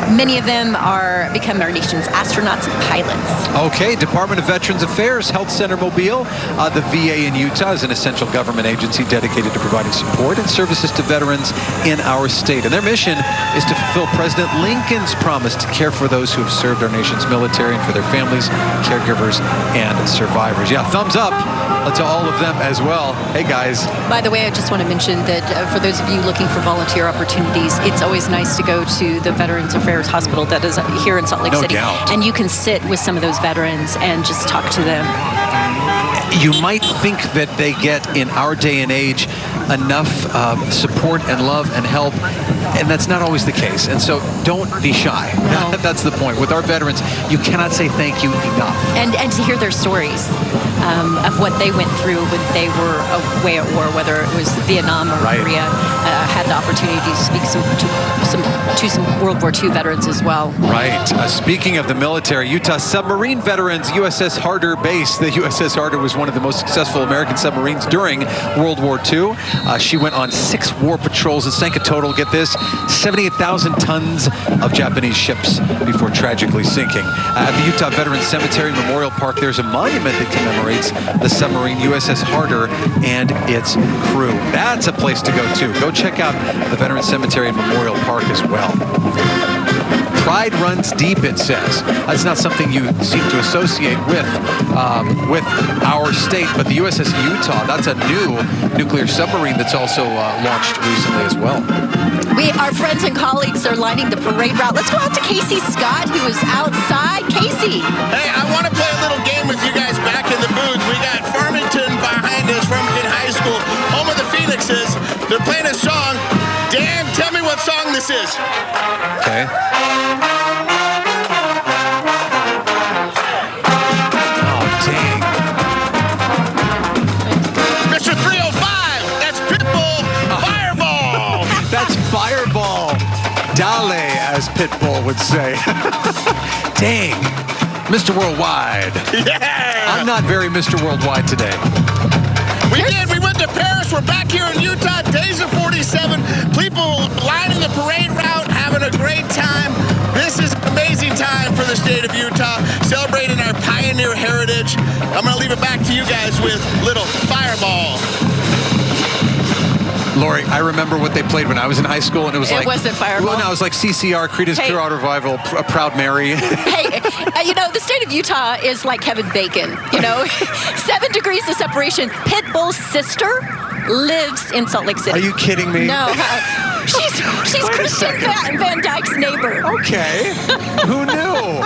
Many of them become our nation's astronauts and pilots. Okay, Department of Veterans Affairs Health Center Mobile. The VA in Utah is an essential government agency dedicated to providing support and services to veterans in our state. And their mission is to fulfill President Lincoln's promise to care for those who have served our nation's military and for their families, caregivers, and survivors. Yeah, thumbs up to all of them as well. Hey, guys. By the way, I just want to mention that for those of you looking for volunteer opportunities, it's always nice to go to the Veterans Affairs Hospital that is here in Salt Lake City. Doubt. And you can sit with some of those veterans and just talk to them. You might think that they get, in our day and age, enough support and love and help, and that's not always the case. And so don't be shy. No. That's the point. With our veterans, you cannot say thank you enough. And to hear their stories of what they went through when they were away at war, whether it was Vietnam or Korea. Had the opportunity to speak to some World War II veterans as well. Right. Speaking of the military, Utah submarine veterans, USS Harder base. The USS Harder was one of the most successful American submarines during World War II. She went on 6 war patrols and sank a total, get this, 78,000 tons of Japanese ships before tragically sinking. At the Utah Veterans Cemetery Memorial Park, there's a monument that commemorates the submarine USS Harder and its crew. That's a place to go to. Go check out the Veterans Cemetery and Memorial Park as well. Pride runs deep, it says. That's not something you seem to associate with our state, but the USS Utah, that's a new nuclear submarine that's also launched recently as well. Our friends and colleagues are lining the parade route. Let's go out to Casey Scott, who is outside. Casey. Hey, I want to play a little game with you guys back in the booth. We got Farmington behind us, Farmington High School, home of the Phoenixes. They're playing a song. Dan, tell me what song this is. Okay. Oh, dang. Mr. 305, that's Pitbull Fireball. That's Fireball. Dale, as Pitbull would say. Dang. Mr. Worldwide. Yeah. I'm not very Mr. Worldwide today. We did. We went to Paris. We're back here in Utah. Days of 47. People lining the parade route, having a great time. This is an amazing time for the state of Utah, celebrating our pioneer heritage. I'm going to leave it back to you guys with Little Fireball. Lori, I remember what they played when I was in high school, and it was like... It wasn't Fireball. Well, no, it was like CCR, Creedence Clearwater Revival, A Proud Mary. Hey, the state of Utah is like Kevin Bacon, 7 degrees of separation. Pitbull's sister lives in Salt Lake City. Are you kidding me? No. She's Christian Van Dyke's neighbor. Okay. Who knew?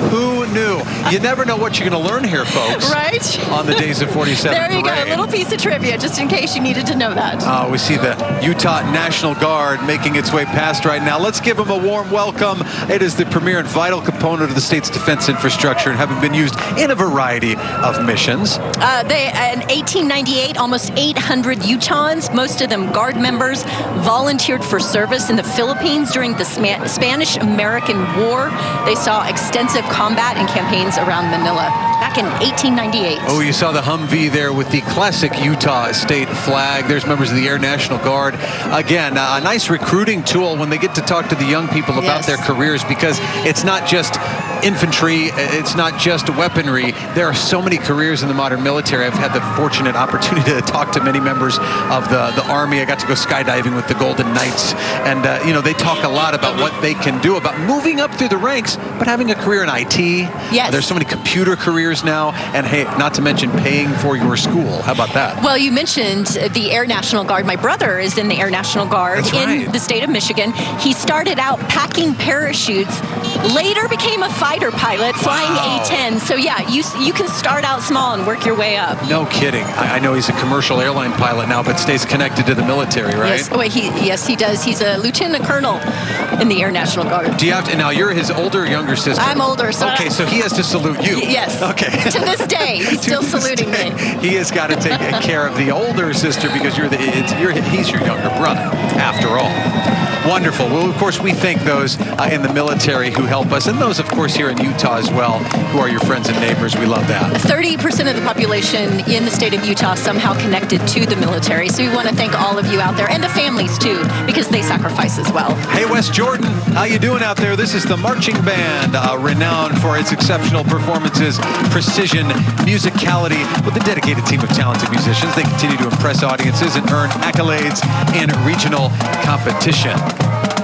Who knew? You never know what you're going to learn here, folks. Right? On the Days of 47 There you parade. go. A little piece of trivia, just in case you needed to know that. We see the Utah National Guard making its way past right now. Let's give them a warm welcome. It is the premier and vital component of the state's defense infrastructure and having been used in a variety of missions. In 1898, almost 800 Utahns, most of them Guard members, volunteered for service in the Philippines during the Spanish-American War. They saw extensive combat and campaigns around Manila back in 1898. Oh, you saw the Humvee there with the classic Utah state flag. There's members of the Air National Guard. Again, a nice recruiting tool when they get to talk to the young people about their careers, because it's not just infantry. It's not just weaponry. There are so many careers in the modern military. I've had the fortunate opportunity to talk to many members of the Army. I got to go skydiving with the Golden Knights. And, they talk a lot about what they can do, about moving up through the ranks, but having a career in IT. Yes. There's so many computer careers now. And, hey, not to mention paying for your school. How about that? Well, you mentioned the Air National Guard. My brother is in the Air National Guard in the state of Michigan. He started out packing parachutes, later became a fighter pilot flying A-10. So, yeah, you can start out small and work your way up. No kidding. I know he's a commercial airline pilot now, but stays connected to the military, right? Yes, he does. He's a lieutenant colonel in the Air National Guard. Do you have to, now you're his older or younger sister? I'm older. So okay, so he has to salute you. Yes. Okay. To this day, he's still saluting me. He has got to take care of the older sister because he's your younger brother, after all. Wonderful. Well, of course, we thank those in the military who help us, and those, of course, here in Utah as well, who are your friends and neighbors. We love that. 30% of the population in the state of Utah somehow connected to the military. So we want to thank all of you out there, and the families, too, because they sacrifice as well. Hey, West Jordan, how you doing out there? This is the marching band, renowned for its exceptional performances, precision, musicality, with a dedicated team of talented musicians. They continue to impress audiences and earn accolades in regional competition.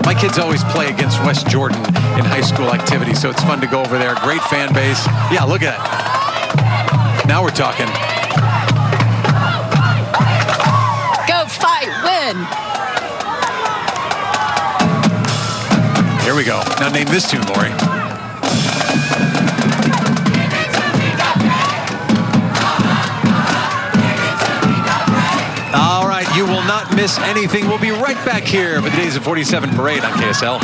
My kids always play against West Jordan in high school activities, so it's fun to go over there. Great fan base. Yeah, look at that. Now we're talking. Go fight, win. Here we go. Now name this tune, Lori. All right, you will not miss anything. We'll be right back here for the Days of 47 parade on KSL.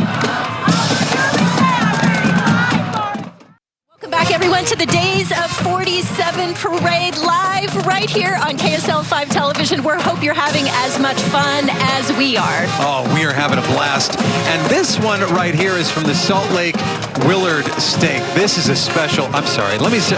Welcome back, everyone, to the Days of 47 parade live right here on KSL 5 television. We hope you're having as much fun as we are. Oh, we are having a blast. And this one right here is from the Salt Lake Willard Steak. This is a special, I'm sorry, let me say,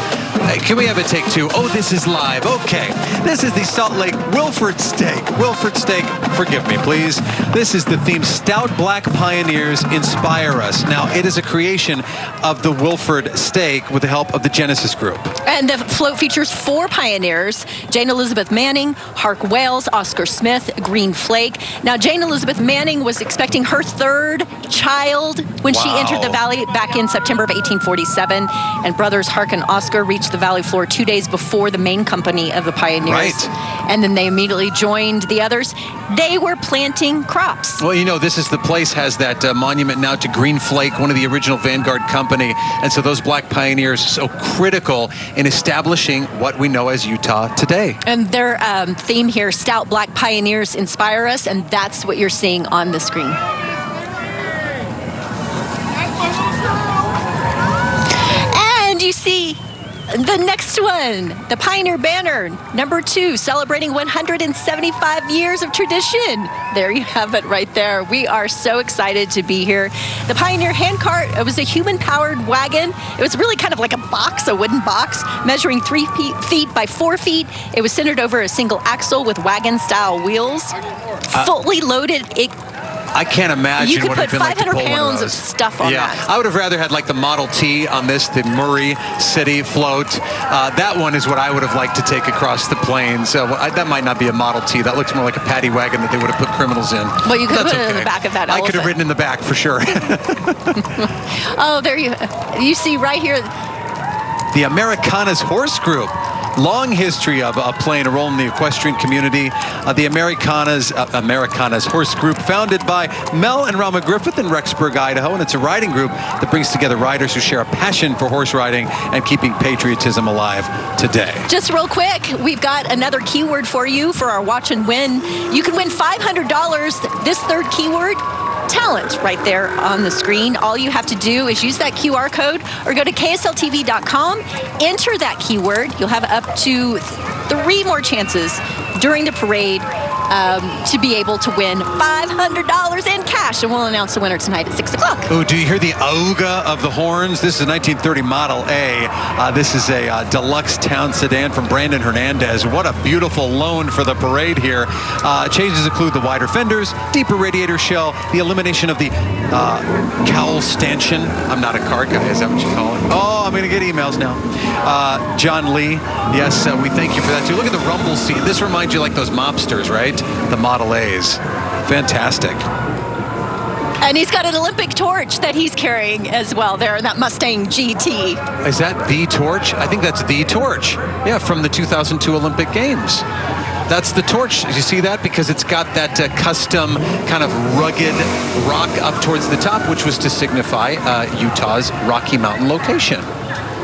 can we have a take two? Oh, this is live. Okay. This is the Salt Lake Wilford Steak. Wilford Steak, forgive me, please. This is the theme, Stout Black Pioneers Inspire Us. Now, it is a creation of the Wilford Steak with the help of the Genesis Group. And the float features 4 pioneers: Jane Elizabeth Manning, Hark Wales, Oscar Smith, Green Flake. Now, Jane Elizabeth Manning was expecting her 3rd child when she entered the valley back in September of 1847. And brothers Hark and Oscar reached the valley floor 2 days before the main company of the pioneers. Right. And then they immediately joined the others. They were planting crops. Well, you know, this place has that monument now to Green Flake, one of the original Vanguard company. And so those black pioneers are so critical in establishing what we know as Utah today. And their theme here, Stout Black Pioneers Inspire Us, and that's what you're seeing on the screen. And you see the next one, the Pioneer Banner, number 2, celebrating 175 years of tradition. There you have it right there. We are so excited to be here. The Pioneer handcart, it was a human-powered wagon. It was really kind of like a box, a wooden box, measuring 3 feet by 4 feet. It was centered over a single axle with wagon-style wheels. Fully loaded, I can't imagine. You could what put it'd been like to 500 pull one pounds of of those. stuff on that. I would have rather had like the Model T on this, the Murray City float. That one is what I would have liked to take across the plains. That might not be a Model T. That looks more like a paddy wagon that they would have put criminals in. Well, you could put it in the back of that elephant. I could have ridden in the back for sure. Oh, there you see right here. The Americanas Horse Group. Long history of playing a role in the equestrian community. The Americanas Horse Group, founded by Mel and Rama Griffith in Rexburg, Idaho, and it's a riding group that brings together riders who share a passion for horse riding and keeping patriotism alive today. Just real quick, we've got another keyword for you for our watch and win. You can win $500. This 3rd keyword, talent, right there on the screen. All you have to do is use that QR code or go to ksltv.com, enter that keyword. You'll have up to 3 more chances during the parade to be able to win $500 in cash. And we'll announce the winner tonight at 6 o'clock. Oh, do you hear the auga of the horns? This is a 1930 Model A. This is a deluxe town sedan from Brandon Hernandez. What a beautiful loan for the parade here. Changes include the wider fenders, deeper radiator shell, the elimination of the cowl stanchion. I'm not a car guy, is that what you call it? Oh, I'm going to get emails now. John Lee, yes, we thank you for that too. Look at the rumble seat. This reminds you like those mobsters, right? The Model A's. Fantastic. And he's got an Olympic torch that he's carrying as well there, that Mustang GT. Is that the torch? I think that's the torch. Yeah, from the 2002 Olympic Games. That's the torch. You see that? Because it's got that custom kind of rugged rock up towards the top, which was to signify Utah's Rocky Mountain location.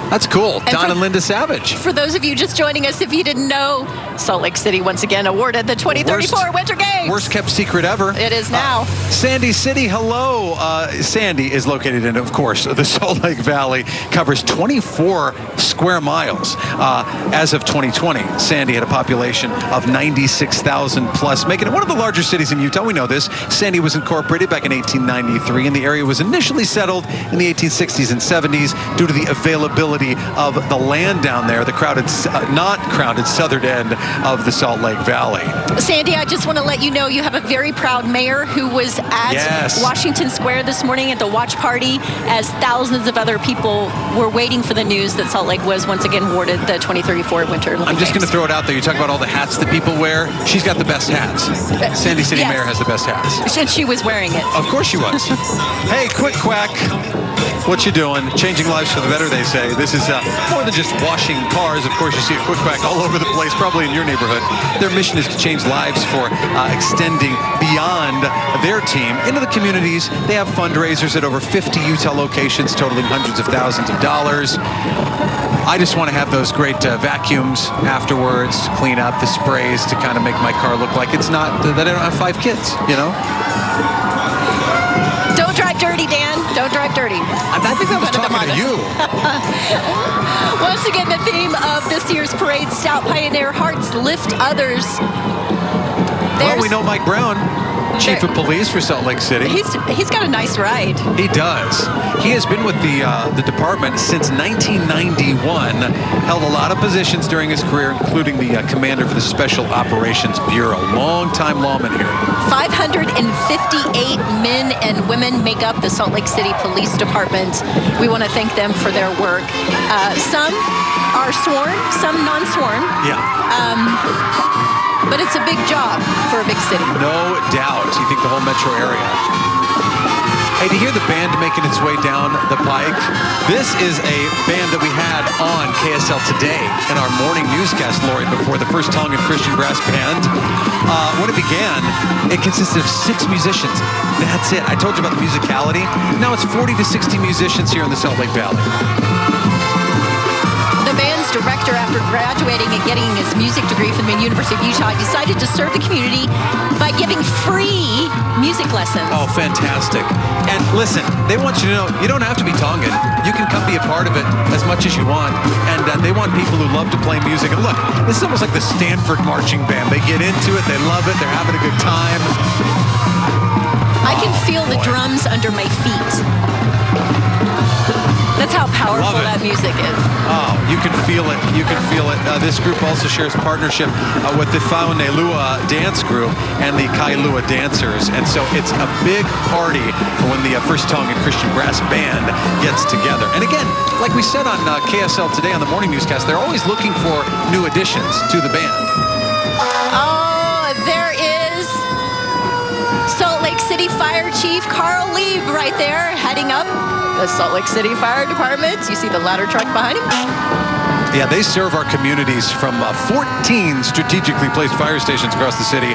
That's cool. Don and Linda Savage. For those of you just joining us, if you didn't know, Salt Lake City once again awarded the 2034 Winter Games. Worst kept secret ever. It is now. Sandy City, hello. Sandy is located in, of course, the Salt Lake Valley, covers 24 square miles. As of 2020, Sandy had a population of 96,000 plus, making it one of the larger cities in Utah. We know this. Sandy was incorporated back in 1893, and the area was initially settled in the 1860s and 70s due to the availability of the land down there, the crowded, not crowded southern end of the Salt Lake Valley. Sandy, I just want to let you know you have a very proud mayor who was at Washington Square this morning at the watch party as thousands of other people were waiting for the news that Salt Lake was once again awarded the 2034 Winter Olympic I'm just going to throw it out there. You talk about all the hats that people wear. She's got the best hats. Sandy City Mayor has the best hats. And she was wearing it. Of course she was. Hey, quick quack. What you doing? Changing lives for the better, they say. This is more than just washing cars. Of course, you see a quick quack all over the place, probably in your neighborhood. Their mission is to change lives for extending beyond their team into the communities. They have fundraisers at over 50 Utah locations, totaling hundreds of thousands of dollars. I just want to have those great vacuums afterwards to clean up, the sprays to kind of make my car look like it's not, that I don't have 5 kids, you know? Don't drive dirty, Dan. Don't drive dirty. I think I was talking to you. Once again, the theme of this year's parade, Stout Pioneer Hearts Lift Others. Well, we know Mike Brown, Chief of Police for Salt Lake City. He's got a nice ride. He does. He has been with the department since 1991, held a lot of positions during his career, including the commander for the Special Operations Bureau. Long-time lawman here. 558 men and women make up the Salt Lake City Police Department. We want to thank them for their work. Some are sworn, some non-sworn. Yeah. But it's a big job for a big city. No doubt. You think the whole metro area. Hey, to hear the band making its way down the pike, this is a band that we had on KSL Today in our morning newscast, Lori, before the First Tongan Christian Brass Band. When it began, it consisted of 6 musicians. That's it. I told you about the musicality. Now it's 40 to 60 musicians here in the Salt Lake Valley. The band's director, after graduating and getting his music degree from the University of Utah, decided to serve the community by giving free music lessons. Oh, fantastic. And listen, they want you to know, you don't have to be Tongan. You can come be a part of it as much as you want. And they want people who love to play music. And look, this is almost like the Stanford Marching Band. They get into it, they love it, they're having a good time. I can feel the drums under my feet. That's how powerful that music is. Oh, you can feel it. You can feel it. This group also shares partnership with the Faunelua Dance Group and the Kailua Dancers. And so it's a big party when the First Tongan Christian Brass Band gets together. And again, like we said on KSL Today on the morning newscast, they're always looking for new additions to the band. Oh, there is Salt Lake City Fire Chief Carl Lieb right there heading up the Salt Lake City Fire Department. You see the ladder truck behind him? Yeah, they serve our communities from 14 strategically placed fire stations across the city.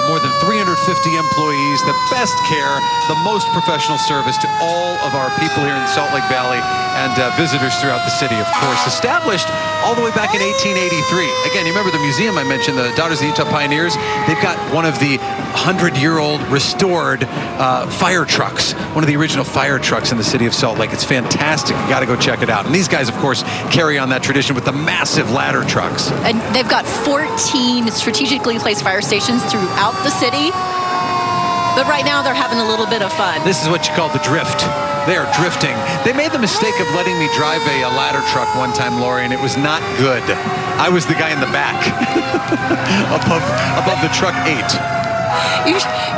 More than 350 employees, the best care, the most professional service to all of our people here in the Salt Lake Valley and visitors throughout the city, of course. Established all the way back in 1883. Again, you remember the museum I mentioned, the Daughters of the Utah Pioneers? They've got one of the 100-year-old restored fire trucks, one of the original fire trucks in the city of Salt Lake. It's fantastic. You got to go check it out. And these guys, of course, carry on that tradition with the massive ladder trucks. And they've got 14 strategically placed fire stations throughout the city. But right now, they're having a little bit of fun. This is what you call the drift. They are drifting. They made the mistake of letting me drive a ladder truck one time, Lori, and it was not good. I was the guy in the back above the truck 8.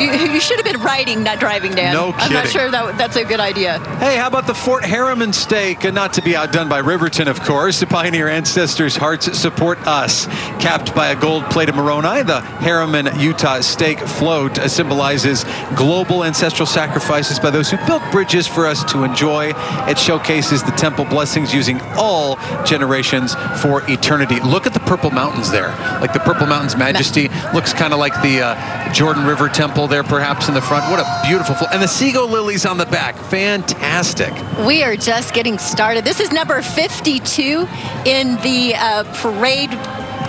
You should have been riding, not driving, Dan. No kidding. I'm not sure that's a good idea. Hey, how about the Fort Harriman steak? And not to be outdone by Riverton, of course. The Pioneer ancestors' hearts support us. Capped by a gold plate of Moroni, the Harriman, Utah steak float symbolizes global ancestral sacrifices by those who built bridges for us to enjoy. It showcases the temple blessings using all generations for eternity. Look at the Purple Mountains there. Like the Purple Mountains Majesty looks kind of like the Jordan River Temple there perhaps in the front. What a beautiful, and the Seagull lilies on the back. Fantastic. We are just getting started. This is number 52 in the parade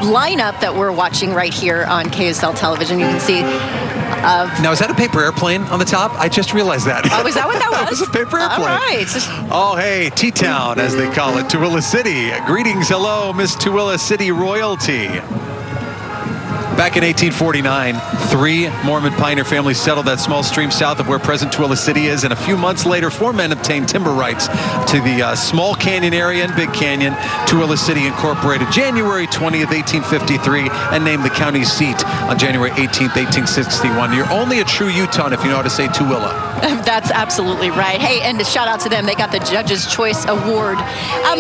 lineup that we're watching right here on KSL television. You can see. Now, is that a paper airplane on the top? I just realized that. Oh, is that what that was? It was a paper airplane. All right. Oh, hey, T-Town, as they call it, Tooele City. Greetings, hello, Miss Tooele City royalty. Back in 1849, 3 Mormon pioneer families settled that small stream south of where present Tooele City is, and a few months later, 4 men obtained timber rights to the Small Canyon area and Big Canyon. Tooele City incorporated January 20th, 1853, and named the county seat on January 18th, 1861. You're only a true Utahn if you know how to say Tooele. That's absolutely right. Hey, and a shout out to them. They got the Judge's Choice Award.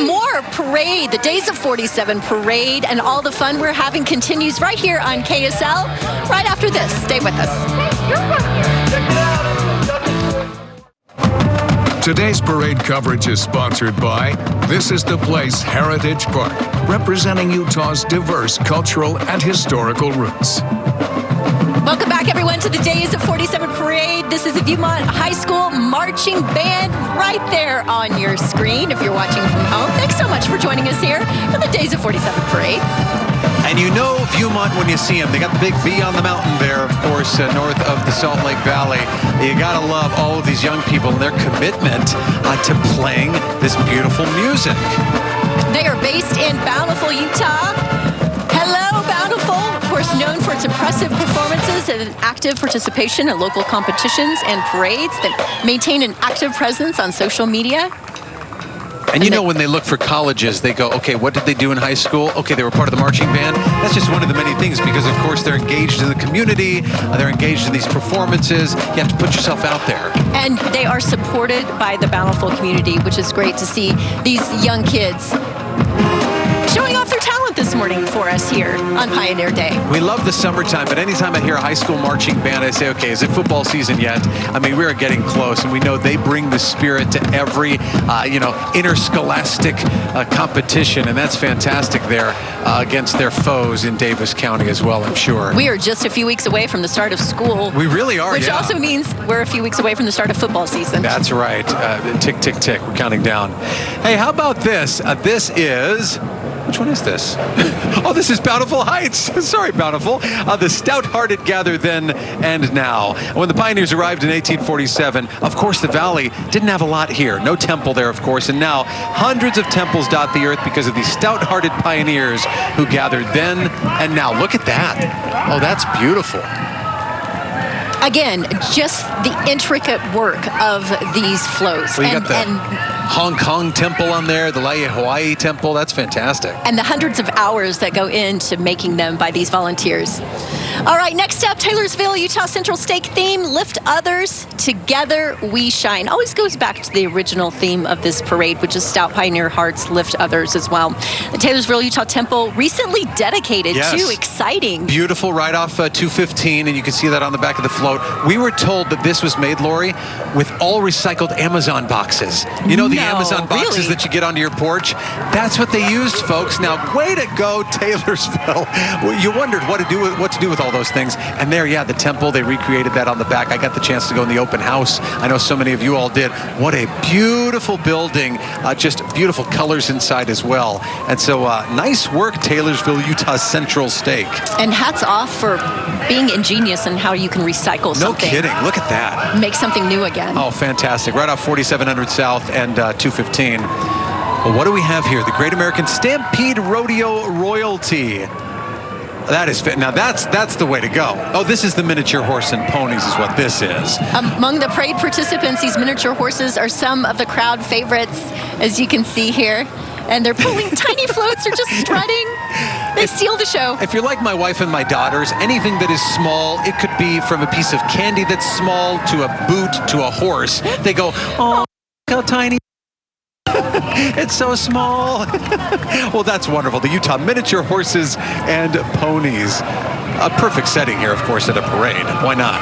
More parade, the Days of 47 parade, and all the fun we're having continues right here on KSL right after this. Stay with us. Today's parade coverage is sponsored by This is the Place Heritage Park, representing Utah's diverse cultural and historical roots. Welcome back, everyone, to the Days of 47 Parade. This is the Viewmont High School Marching Band right there on your screen if you're watching from home. Thanks so much for joining us here for the Days of 47 Parade. And you know Viewmont when you see them. They got the big B on the mountain there, of course, north of the Salt Lake Valley. You gotta love all of these young people and their commitment to playing this beautiful music. They are based in Bountiful, Utah. Hello, Bountiful. Of course, known for its impressive performances and active participation in local competitions and parades that maintain an active presence on social media. And you know, when they look for colleges, they go, okay, what did they do in high school? Okay, they were part of the marching band. That's just one of the many things because, of course, they're engaged in the community. They're engaged in these performances. You have to put yourself out there. And they are supported by the Bountiful community, which is great to see these young kids showing off their talent this morning for us here on Pioneer Day. We love the summertime, but anytime I hear a high school marching band, I say, okay, is it football season yet? I mean, we're getting close, and we know they bring the spirit to every, interscholastic competition, and that's fantastic there against their foes in Davis County as well, I'm sure. We are just a few weeks away from the start of school. We really are, which also means we're a few weeks away from the start of football season. That's right. Tick, tick, tick. We're counting down. Hey, how about this? This is... Which one is this? Oh, this is Bountiful Heights. Sorry, Bountiful. The stout-hearted gather then and now. When the pioneers arrived in 1847, of course, the valley didn't have a lot here. No temple there, of course, and now hundreds of temples dot the earth because of these stout-hearted pioneers who gathered then and now. Look at that. Oh, that's beautiful. Again, just the intricate work of these floats. Well, you got the Hong Kong temple on there, the Laie Hawaii temple. That's fantastic. And the hundreds of hours that go into making them by these volunteers. All right, next up, Taylorsville, Utah Central Stake theme, Lift Others, Together We Shine. Always goes back to the original theme of this parade, which is Stout Pioneer Hearts, Lift Others as well. The Taylorsville, Utah Temple, recently dedicated to exciting. Beautiful, right off 215, and you can see that on the back of the float. We were told that this was made, Lori, with all recycled Amazon boxes. You know, the Amazon boxes that you get onto your porch? That's what they used, folks. Now, way to go, Taylorsville. You wondered what to do with all those things. And there, yeah, the temple, they recreated that on the back. I got the chance to go in the open house. I know so many of you all did. What a beautiful building. Just beautiful colors inside as well. And so nice work, Taylorsville, Utah Central Steak. And hats off for being ingenious in how you can recycle something. No kidding. Look at that. Make something new again. Oh, fantastic. Right off 4700 South and 215. Well, what do we have here? The Great American Stampede Rodeo Royalty. That is fit. Now that's the way to go. Oh, this is the miniature horse and ponies is what this is. Among the parade participants, these miniature horses are some of the crowd favorites, as you can see here. And they're pulling tiny floats or just strutting. They steal the show. If you're like my wife and my daughters, anything that is small, it could be from a piece of candy that's small to a boot to a horse. They go, oh, how tiny. It's so small. Well, that's wonderful. The Utah Miniature Horses and Ponies. A perfect setting here, of course, at a parade. Why not?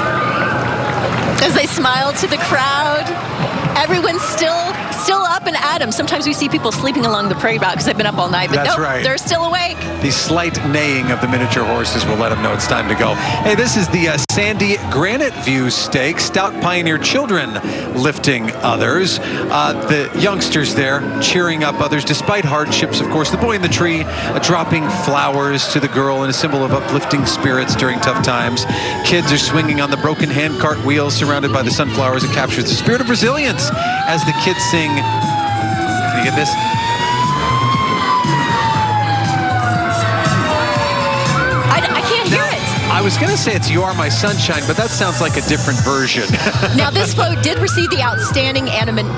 As they smile to the crowd, everyone's still up and at 'em. Sometimes we see people sleeping along the parade route because they've been up all night, but That's nope, right. They're still awake. The slight neighing of the miniature horses will let them know it's time to go. Hey, this is the Sandy Granite View Stake. Stout Pioneer children lifting others. The youngsters there cheering up others despite hardships, of course. The boy in the tree dropping flowers to the girl in a symbol of uplifting spirits during tough times. Kids are swinging on the broken handcart wheels surrounded by the sunflowers. It captures the spirit of resilience as the kids sing. Can you get this? I can't hear it. I was going to say it's You Are My Sunshine, but that sounds like a different version. Now, this float did receive the outstanding animation.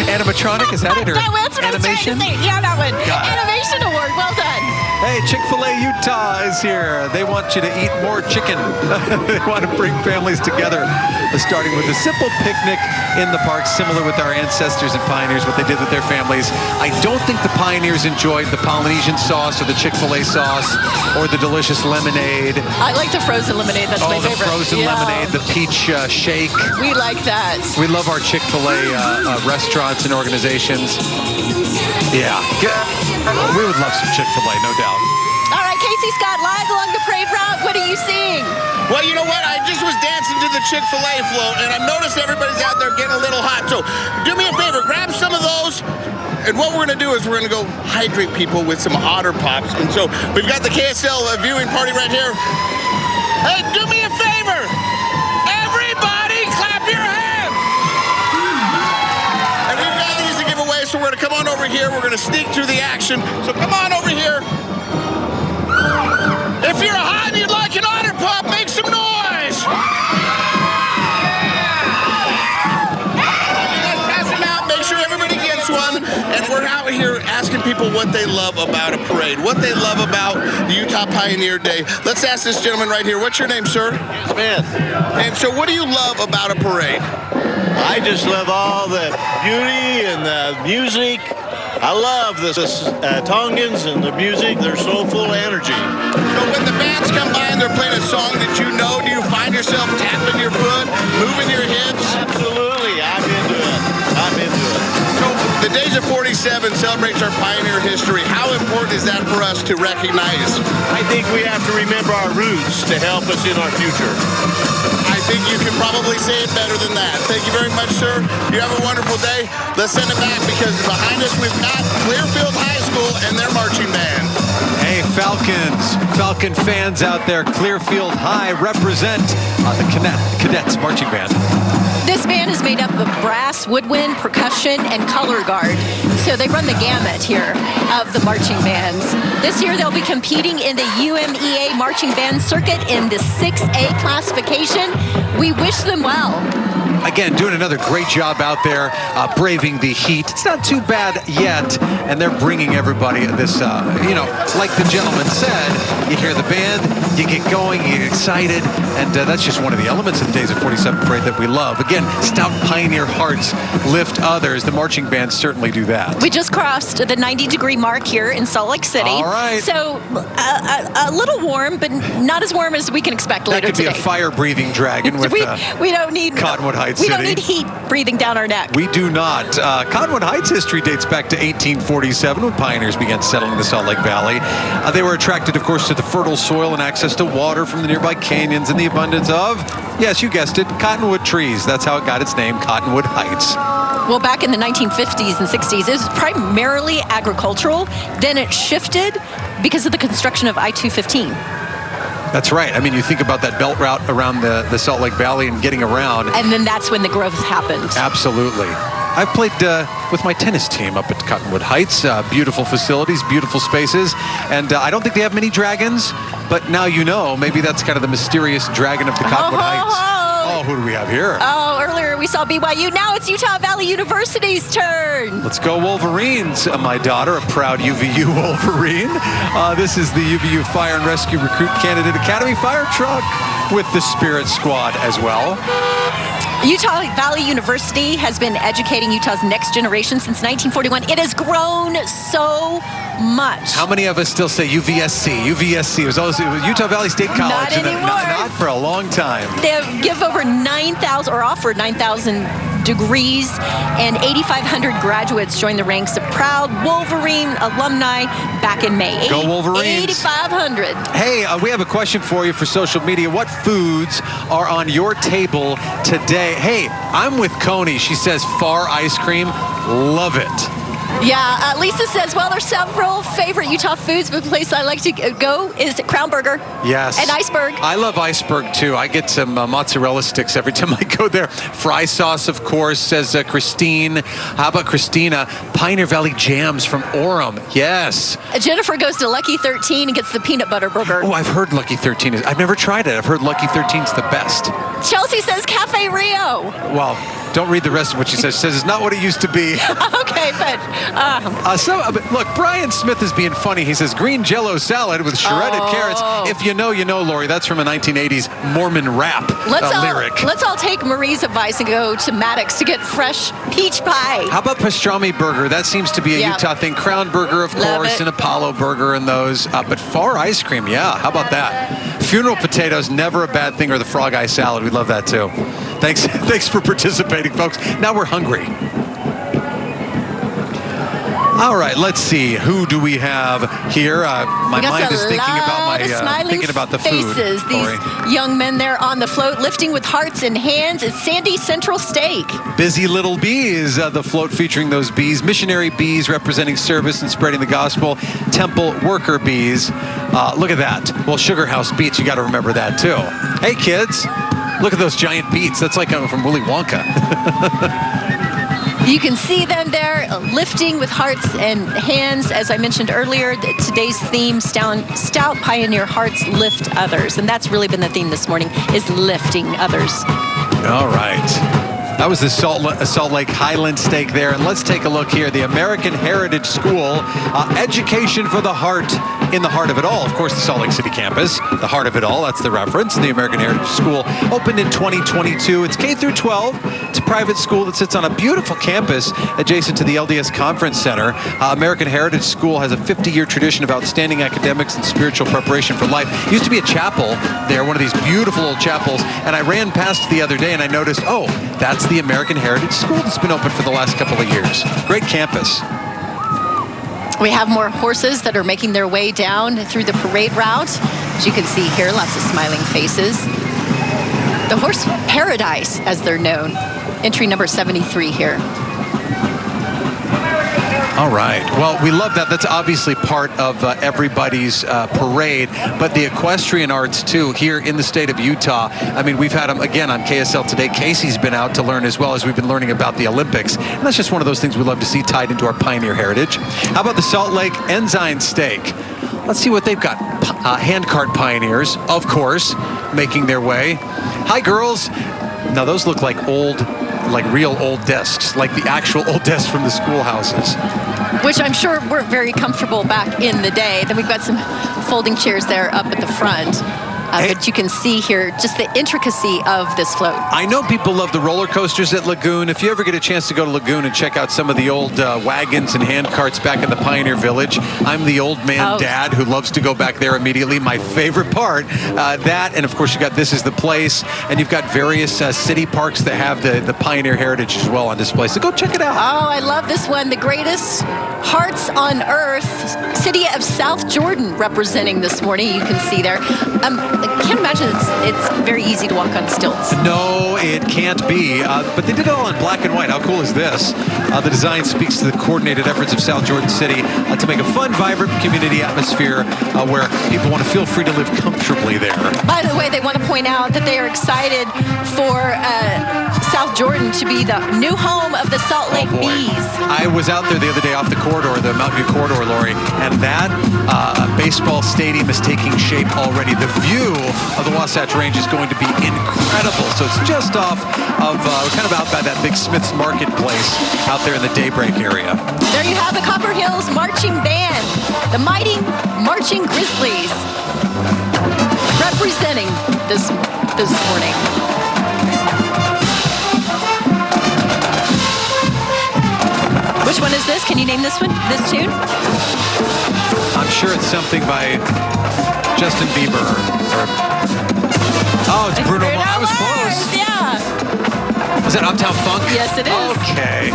Animatronic, is that it? Or That's what animation? I was trying to say. Yeah, that one. Got it. Animation award. Well done. Hey, Chick-fil-A Utah is here. They want you to eat more chicken. They want to bring families together, starting with a simple picnic in the park, similar with our ancestors and pioneers, what they did with their families. I don't think the pioneers enjoyed the Polynesian sauce or the Chick-fil-A sauce or the delicious lemonade. I like the frozen lemonade. That's my favorite. Oh, the frozen lemonade, the peach shake. We like that. We love our Chick-fil-A restaurants and organizations. Yeah. We would love some Chick-fil-A, no doubt. All right, Casey Scott, live along the parade route. What are you seeing? Well, you know what? I just was dancing to the Chick-fil-A float, and I've noticed everybody's out there getting a little hot. So do me a favor, grab some of those. And what we're going to do is we're going to go hydrate people with some Otter Pops. And so we've got the KSL viewing party right here. Hey, do me a favor. Everybody clap your hands. And we've got these to give away, so we're going to come on over here. We're going to sneak through the action. So come on over here. If you're hot and you'd like an Otter Pop, make some noise. Let's pass them out. Make sure everybody gets one. And we're out here asking people what they love about a parade, what they love about the Utah Pioneer Day. Let's ask this gentleman right here. What's your name, sir? Smith. And so what do you love about a parade? I just love all the beauty and the music. I love the Tongans and the music. They're so full of energy. So when the bands come by and they're playing a song that you know, do you find yourself tapping your foot, moving your hips? Absolutely. I'm into it. So the Days of 47 celebrates our pioneer history. How important is that for us to recognize? I think we have to remember our roots to help us in our future. I think you can probably say it better than that. Thank you very much, sir. You have a wonderful day. Let's send it back because behind us we've got Clearfield High School and their marching band. Hey, Falcon fans out there, Clearfield High represent the Cadets Marching Band. This band is made up of brass, woodwind, percussion, and color guard. So they run the gamut here of the marching bands. This year they'll be competing in the UMEA Marching Band Circuit in the 6A classification. We wish them well. Again, doing another great job out there, braving the heat. It's not too bad yet, and they're bringing everybody this, like the gentleman said, you hear the band, you get going, you get excited, and that's just one of the elements of the Days of 47 parade that we love. Again, stout pioneer hearts lift others. The marching bands certainly do that. We just crossed the 90-degree mark here in Salt Lake City. All right. So a little warm, but not as warm as we can expect later today. That could be a fire-breathing dragon with we don't need Cottonwood Heights We City. don't need heat breathing down our neck. We do not. Cottonwood Heights history dates back to 1847 when pioneers began settling the Salt Lake Valley. They were attracted, of course, to the fertile soil and access to water from the nearby canyons and the abundance of, yes, you guessed it, cottonwood trees. That's how it got its name, Cottonwood Heights. Well, back in the 1950s and 60s, it was primarily agricultural. Then it shifted because of the construction of I-215. That's right. I mean, you think about that belt route around the Salt Lake Valley and getting around. And then that's when the growth happened. Absolutely. I've played with my tennis team up at Cottonwood Heights. Beautiful facilities, beautiful spaces. And I don't think they have many dragons, but now you know, maybe that's kind of the mysterious dragon of the Cottonwood Heights. Oh, who do we have here? Oh, earlier we saw BYU. Now it's Utah Valley University's turn. Let's go Wolverines. My daughter, a proud UVU Wolverine. This is the UVU Fire and Rescue Recruit Candidate Academy fire truck with the Spirit Squad as well. Utah Valley University has been educating Utah's next generation since 1941. It has grown so much. How many of us still say UVSC? UVSC. It was Utah Valley State College. Not anymore. Not for a long time. They give over 9,000 or offered 9,000 degrees, and 8,500 graduates joined the ranks of proud Wolverine alumni back in May. Go Wolverines. 8,500. Hey, we have a question for you for social media. What foods are on your table today? Hey, I'm with Coney. She says Far ice cream. Love it. Yeah, Lisa says, well, there's several favorite Utah foods, but the place I like to go is Crown Burger. Yes. And Iceberg. I love Iceberg, too. I get some mozzarella sticks every time I go there. Fry sauce, of course, says Christine. How about Christina? Pioneer Valley Jams from Orem. Yes. Jennifer goes to Lucky 13 and gets the peanut butter burger. Oh, I've heard Lucky 13 I've never tried it. I've heard Lucky 13's the best. Chelsea says Cafe Rio. Well, don't read the rest of what she says. She says it's not what it used to be. Okay, but... but look, Brian Smith is being funny. He says green Jell-O salad with shredded carrots. If you know, you know, Lori. That's from a 1980s Mormon rap lyric. Let's all take Marie's advice and go to Maddox to get fresh peach pie. How about pastrami burger? That seems to be a Utah thing. Crown burger, of course, and Apollo burger and those. But Far ice cream, yeah. How about that? Funeral potatoes, never a bad thing, or the frog eye salad. We love that, too. Thanks for participating, folks. Now we're hungry. All right, let's see. Who do we have here? My mind is thinking about the faces. food. These young men there on the float, lifting with hearts and hands. It's Sandy Central Steak. Busy Little Bees, the float featuring those bees. Missionary bees representing service and spreading the gospel. Temple worker bees. Look at that. Well, Sugar House Beets, you got to remember that too. Hey, kids, look at those giant beets. That's like from Willy Wonka. You can see them there lifting with hearts and hands. As I mentioned earlier, today's theme, Stout Pioneer Hearts Lift Others. And that's really been the theme this morning, is lifting others. All right. That was the Salt Lake Highland Steak there. And let's take a look here. The American Heritage School, education for the heart, in the heart of it all. Of course, the Salt Lake City campus, the heart of it all. That's the reference. The American Heritage School opened in 2022. It's K through 12. It's a private school that sits on a beautiful campus adjacent to the LDS Conference Center. American Heritage School has a 50-year tradition of outstanding academics and spiritual preparation for life. It used to be a chapel there, one of these beautiful old chapels. And I ran past the other day and I noticed, oh, that's the American Heritage School that's been open for the last couple of years. Great campus. We have more horses that are making their way down through the parade route. As you can see here, lots of smiling faces. The Horse Paradise, as they're known. Entry number 73 here. All right. Well, we love that. That's obviously part of everybody's parade, but the equestrian arts, too, here in the state of Utah. I mean, we've had them, again, on KSL today. Casey's been out to learn as well as we've been learning about the Olympics. And that's just one of those things we love to see tied into our pioneer heritage. How about the Salt Lake Ensign Steak? Let's see what they've got. Handcart pioneers, of course, making their way. Hi, girls. Now, those look like real old desks, like the actual old desks from the schoolhouses. Which I'm sure weren't very comfortable back in the day. Then we've got some folding chairs there up at the front. But you can see here just the intricacy of this float. I know people love the roller coasters at Lagoon. If you ever get a chance to go to Lagoon and check out some of the old wagons and hand carts back in the Pioneer Village, I'm the old man dad who loves to go back there immediately. My favorite part, that, and of course you got This Is the Place, and you've got various city parks that have the Pioneer heritage as well on display. So go check it out. Oh, I love this one. The greatest hearts on earth, city of South Jordan representing this morning. You can see there. I can't imagine it's very easy to walk on stilts. No, it can't be. But they did it all in black and white. How cool is this? The design speaks to the coordinated efforts of South Jordan City to make a fun, vibrant community atmosphere where people want to feel free to live comfortably there. By the way, they want to point out that they are excited for South Jordan to be the new home of the Salt Lake Bees. I was out there the other day off the corridor, the Mountain View corridor, Lori, and that baseball stadium is taking shape already. The view of the Wasatch Range is going to be incredible. So it's just off of, kind of out by that big Smith's Marketplace out there in the Daybreak area. There you have the Copper Hills Marching Band, the mighty Marching Grizzlies, representing this morning. Which one is this? Can you name this one? This tune? I'm sure it's something by Justin Bieber. Oh, it's Bruno Mars. I was close. Yeah. Is that Uptown Funk? Yes, it is. Okay.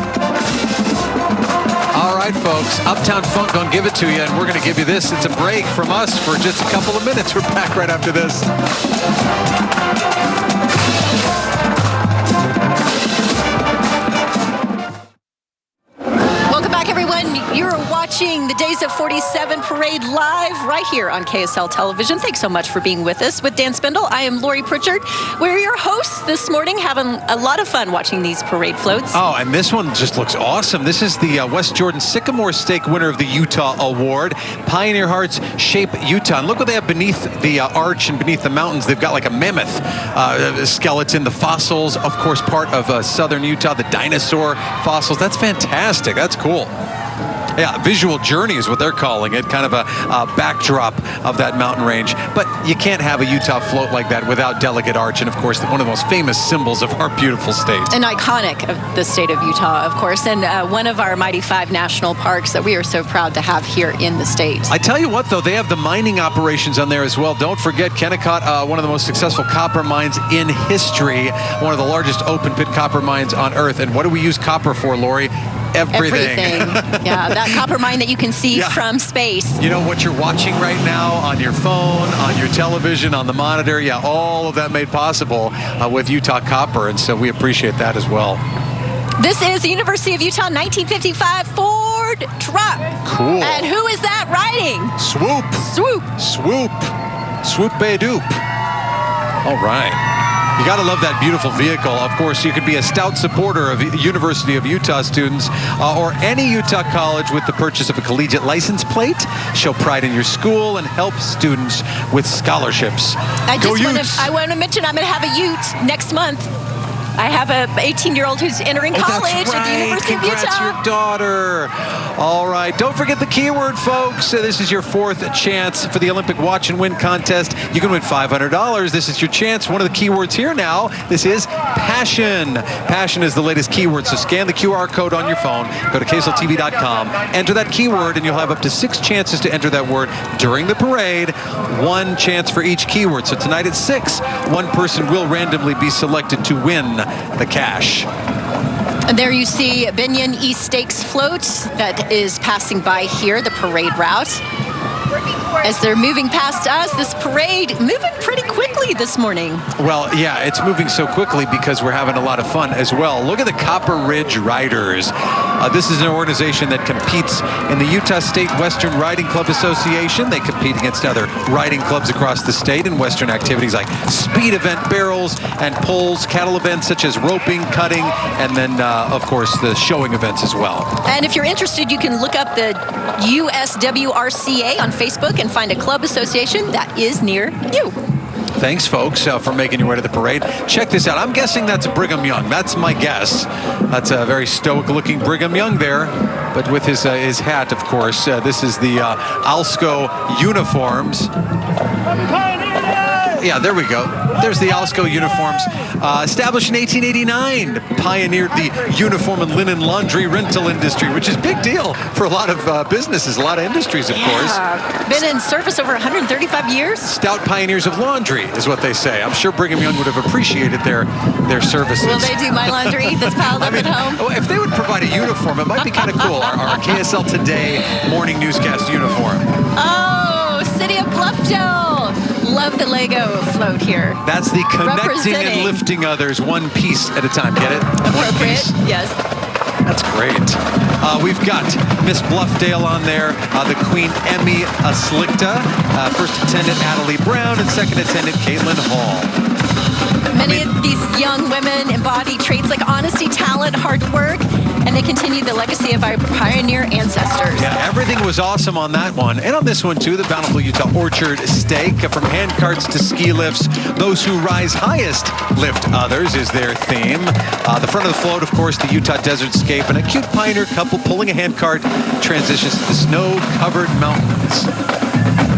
All right, folks. Uptown Funk gonna give it to you, and we're gonna give you this. It's a break from us for just a couple of minutes. We're back right after this. You're watching the Days of 47 Parade live right here on KSL Television. Thanks so much for being with us. With Dan Spindle, I am Lori Pritchard. We're your hosts this morning, having a lot of fun watching these parade floats. Oh, and this one just looks awesome. This is the West Jordan Sycamore Stake winner of the Utah Award. Pioneer Hearts Shape Utah. And look what they have beneath the arch and beneath the mountains. They've got like a mammoth skeleton, the fossils, of course, part of southern Utah, the dinosaur fossils. That's fantastic. That's cool. Yeah, visual journey is what they're calling it, kind of a backdrop of that mountain range. But you can't have a Utah float like that without Delegate Arch, and of course, one of the most famous symbols of our beautiful state. An iconic of the state of Utah, of course, and one of our Mighty Five national parks that we are so proud to have here in the state. I tell you what, though, they have the mining operations on there as well. Don't forget Kennecott, one of the most successful copper mines in history, one of the largest open pit copper mines on earth. And what do we use copper for, Lori? Everything. Yeah, that copper mine that you can see from space. You know what you're watching right now on your phone, on your television, on the monitor. Yeah, all of that made possible with Utah Copper, and so we appreciate that as well. This is the University of Utah 1955 Ford truck. Cool. And who is that riding? Swoop. Swoop. Swoop. Swoop Bay Doop. All right. You got to love that beautiful vehicle. Of course, you could be a stout supporter of University of Utah students or any Utah college with the purchase of a collegiate license plate. Show pride in your school and help students with scholarships. I want to mention I'm going to have a Ute next month. I have a 18-year-old who's entering college at the University of Utah. Congrats, your daughter. All right. Don't forget the keyword, folks. This is your fourth chance for the Olympic Watch and Win contest. You can win $500. This is your chance. One of the keywords here now, this is passion. Passion is the latest keyword, so scan the QR code on your phone. Go to KSLTV.com. Enter that keyword, and you'll have up to 6 chances to enter that word during the parade. 1 chance for each keyword. So tonight at 6, one person will randomly be selected to win the cash. And there you see Benyon East Stakes float that is passing by here, the parade route. As they're moving past us, this parade moving pretty quickly this morning. Well, yeah, it's moving so quickly because we're having a lot of fun as well. Look at the Copper Ridge Riders. This is an organization that competes in the Utah State Western Riding Club Association. They compete against other riding clubs across the state in Western activities like speed event barrels and poles, cattle events such as roping, cutting, and then, of course, the showing events as well. And if you're interested, you can look up the USWRCA on Facebook and find a club association that is near you. Thanks, folks, for making your way to the parade. Check this out. I'm guessing that's Brigham Young. That's my guess. That's a very stoic-looking Brigham Young there, but with his hat, of course. This is the Alsco uniforms. Yeah, there we go. There's the Alsco uniforms. Established in 1889, pioneered the uniform and linen laundry rental industry, which is a big deal for a lot of businesses, a lot of industries, of course. Been in service over 135 years. Stout pioneers of laundry is what they say. I'm sure Brigham Young would have appreciated their services. Will they do my laundry that's piled up at home? If they would provide a uniform, it might be kind of cool. Our KSL Today morning newscast uniform. Oh, City of Bluffdale. Love the Lego float here. That's the connecting and lifting others one piece at a time. Get it? Appropriate, yes. That's great. We've got Miss Bluffdale on there, the Queen Emmy Slikta, first attendant Adelie Brown, and second attendant Caitlin Hall. Many of these young women embody traits like honesty, talent, hard work, and they continue the legacy of our pioneer ancestors. Yeah, everything was awesome on that one. And on this one, too, the Bountiful Utah Orchard Steak. From hand carts to ski lifts, those who rise highest lift others is their theme. The front of the float, of course, the Utah Desert Scape, and a cute pioneer couple pulling a hand cart transitions to the snow-covered mountains.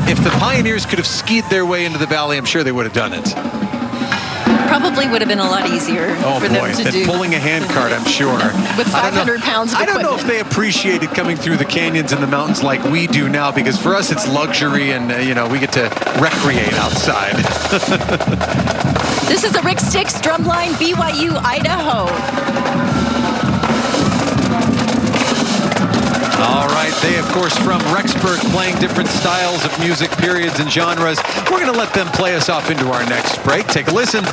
If the pioneers could have skied their way into the valley, I'm sure they would have done it. Probably would have been a lot easier for them to do. Pulling a hand cart, I'm sure. With 500 pounds of equipment. I don't know if they appreciated coming through the canyons and the mountains like we do now, because for us it's luxury and, we get to recreate outside. This is the Rick Sticks Drumline, BYU, Idaho. All right, they, of course, from Rexburg, playing different styles of music, periods, and genres. We're going to let them play us off into our next break. Take a listen.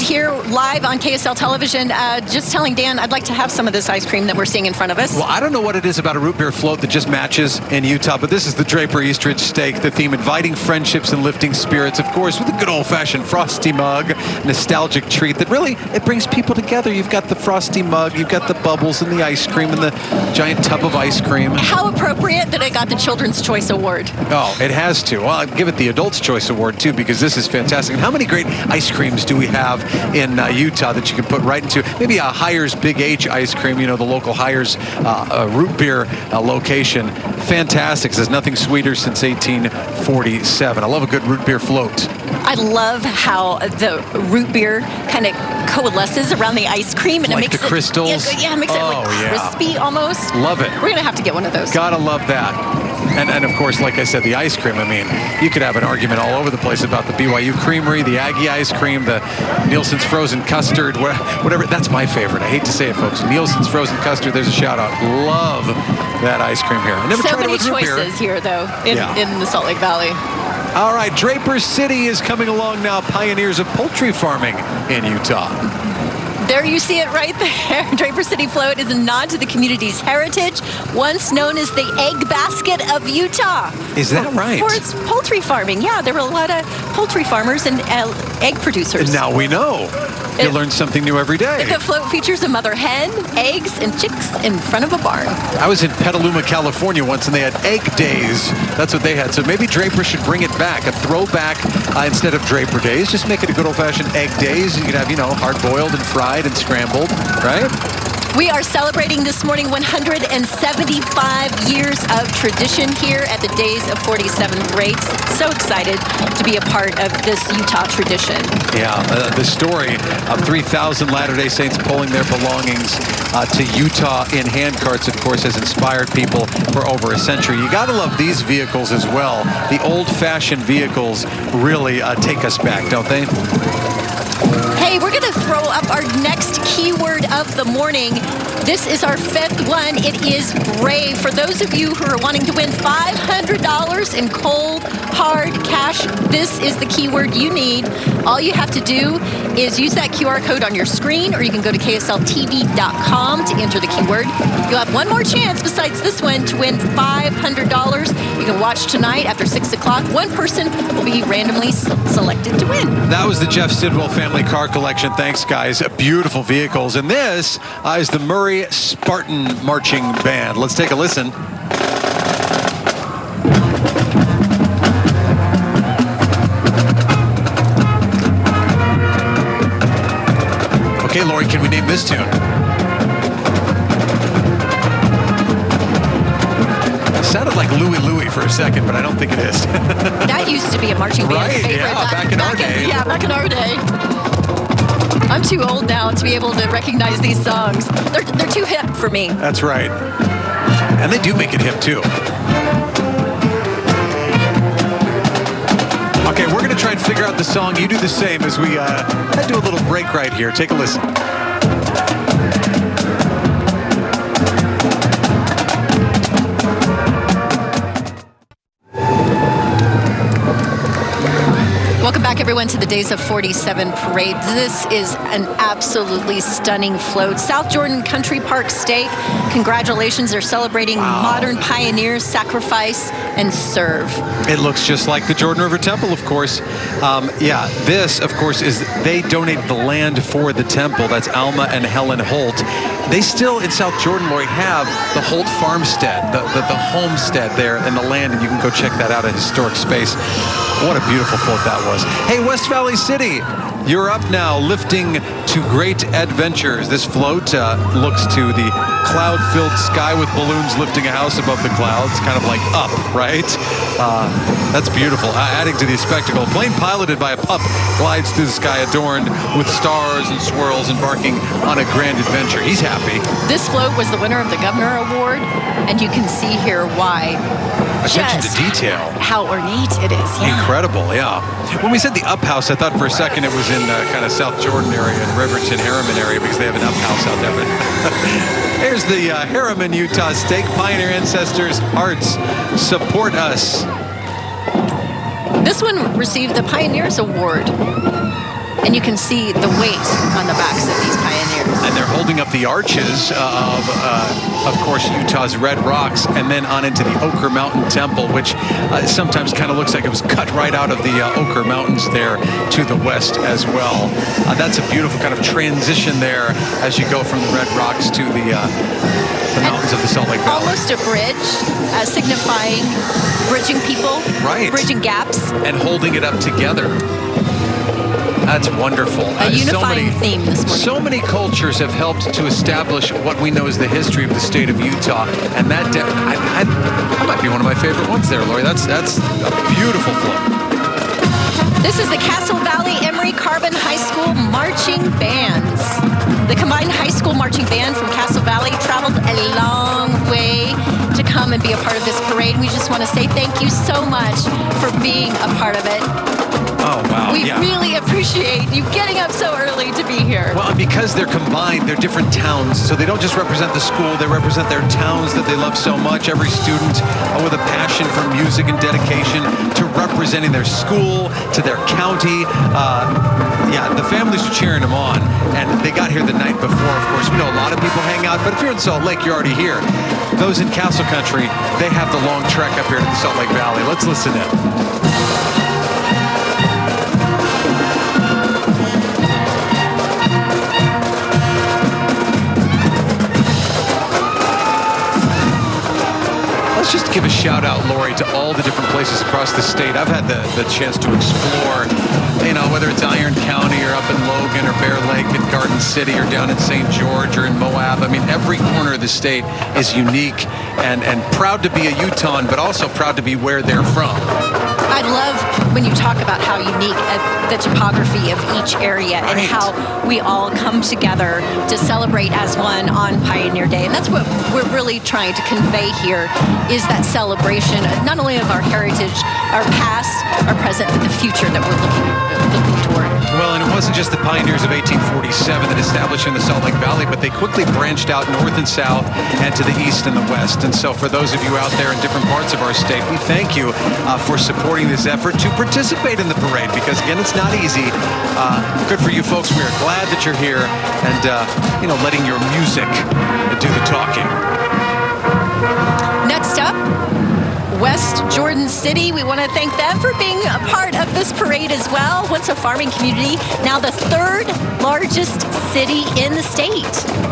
Here live on KSL television, just telling Dan I'd like to have some of this ice cream that we're seeing in front of us. Well, I don't know what it is about a root beer float that just matches in Utah, but this is the Draper Eastridge Steak, the theme inviting friendships and lifting spirits, of course, with a good old-fashioned frosty mug, nostalgic treat that really, it brings people together. You've got the frosty mug, you've got the bubbles and the ice cream and the giant tub of ice cream. How appropriate that it got the Children's Choice Award. Oh, it has to. Well, I'd give it the Adults' Choice Award, too, because this is fantastic. And how many great ice creams do we have in Utah that you can put right into maybe a Hires Big H ice cream, the local Hires root beer location. Fantastic. There's nothing sweeter since 1847. I love a good root beer float. I love how the root beer kind of coalesces around the ice cream and like it makes the crystals. It makes it like crispy almost. Love it. We're gonna have to get one of those. Gotta love that. And of course, like I said, the ice cream. I mean, you could have an argument all over the place about the BYU Creamery, the Aggie ice cream, the Nielsen's frozen custard, whatever. That's my favorite. I hate to say it, folks. Nielsen's frozen custard. There's a shout out. Love that ice cream here. I never so tried many it with root beer. choices here, though, in the Salt Lake Valley. All right, Draper City is coming along now. Pioneers of poultry farming in Utah. There you see it right there. Draper City Float is a nod to the community's heritage, once known as the egg basket of Utah. Is that right? For its poultry farming. Yeah, there were a lot of poultry farmers and egg producers. And now we know. You learn something new every day. The float features a mother hen, eggs, and chicks in front of a barn. I was in Petaluma, California once, and they had egg days. That's what they had. So maybe Draper should bring it back, a throwback instead of Draper Days. Just make it a good old-fashioned egg days. You could have, hard-boiled and fried and scrambled, right? We are celebrating this morning 175 years of tradition here at the Days of 47 Greats. So excited to be a part of this Utah tradition. Yeah, the story of 3,000 Latter-day Saints pulling their belongings to Utah in handcarts, of course, has inspired people for over a century. You got to love these vehicles as well. The old-fashioned vehicles really take us back, don't they? Hey, we're going to throw up our next keyword of the morning. This is our fifth one. It is brave. For those of you who are wanting to win $500 in cold, hard cash, this is the keyword you need. All you have to do is use that QR code on your screen, or you can go to KSLTV.com to enter the keyword. You'll have one more chance besides this one to win $500. You can watch tonight after 6 o'clock. One person will be randomly selected to win. That was the Jeff Sidwell Family Car Collection. Thanks, guys. Beautiful vehicles. And this is the Murray Spartan Marching Band. Let's take a listen. Okay, Lori, can we name this tune? for a second, but I don't think it is. That used to be a marching band favorite. Yeah, back in our day. Yeah, back in our day. I'm too old now to be able to recognize these songs. They're too hip for me. That's right. And they do make it hip, too. Okay, we're going to try and figure out the song. You do the same as we head to a little break right here. Take a listen. Welcome back, everyone, to the Days of 47 parade. This is an absolutely stunning float. South Jordan Country Park State, congratulations. They're celebrating modern pioneers, sacrifice, and serve. It looks just like the Jordan River Temple, of course. Yeah, this, of course, is they donated the land for the temple. That's Alma and Helen Holt. They still, in South Jordan, Lori, have the Holt Farmstead, the homestead there in the land, and you can go check that out, a historic space. What a beautiful float that was. Hey, West Valley City, you're up now, lifting to great adventures. This float looks to the cloud-filled sky with balloons lifting a house above the clouds, kind of like Up, right? That's beautiful. Adding to the spectacle, a plane piloted by a pup glides through the sky adorned with stars and swirls, embarking on a grand adventure. He's happy. This float was the winner of the Governor Award, and you can see here why. Attention to detail. How ornate it is. Yeah. Incredible, yeah. When we said the Up House, I thought for a second it was in kind of South Jordan area and Riverton, Harriman area, because they have an Up House out there. But here's the Harriman, Utah Stake Pioneer Ancestors Hearts Support Us. This one received the Pioneers Award. And you can see the weight on the backs of these pioneers. And they're holding up the arches of course, Utah's Red Rocks, and then on into the Ochre Mountain Temple, which sometimes kind of looks like it was cut right out of the Ochre Mountains there to the west as well. That's a beautiful kind of transition there as you go from the Red Rocks to the mountains of the Salt Lake Valley. Almost a bridge, signifying bridging people, bridging gaps. And holding it up together. That's wonderful. A unifying theme this morning. So many cultures have helped to establish what we know as the history of the state of Utah, and that might be one of my favorite ones there, Lori. That's a beautiful float. This is the Castle Valley Emory Carbon High School Marching Bands. The combined high school marching band from Castle Valley traveled a long way to come and be a part of this parade. We just want to say thank you so much for being a part of it. Oh, wow. We really appreciate you getting up so early to be here. Well, and because they're combined, they're different towns. So they don't just represent the school, they represent their towns that they love so much. Every student with a passion for music and dedication to representing their school, to their county. Yeah, the families are cheering them on. And they got here the night before, of course. We know a lot of people hang out, but if you're in Salt Lake, you're already here. Those in Castle Country, they have the long trek up here to the Salt Lake Valley. Let's listen in. Let's just give a shout out, Lori, to all the different places across the state. I've had the chance to explore, you know, whether it's Iron County or up in Logan or Bear Lake and Garden City or down in St. George or in Moab. I mean, every corner of the state is unique and proud to be a Utahn, but also proud to be where they're from. I love when you talk about how unique the topography of each area and how we all come together to celebrate as one on Pioneer Day. And that's what we're really trying to convey here, is that celebration not only of our heritage, our past, our present, but the future that we're looking toward. Well, and it wasn't just the pioneers of 1847 that established in the Salt Lake Valley, but they quickly branched out north and south and to the east and the west. And so for those of you out there in different parts of our state, we thank you for supporting this effort to participate in the parade, because again, it's not easy. Good for you folks. We are glad that you're here and, you know, letting your music do the talking. Next up, West Jordan City. We want to thank them for being a part of this parade as well. Once a farming community, now the third largest city in the state.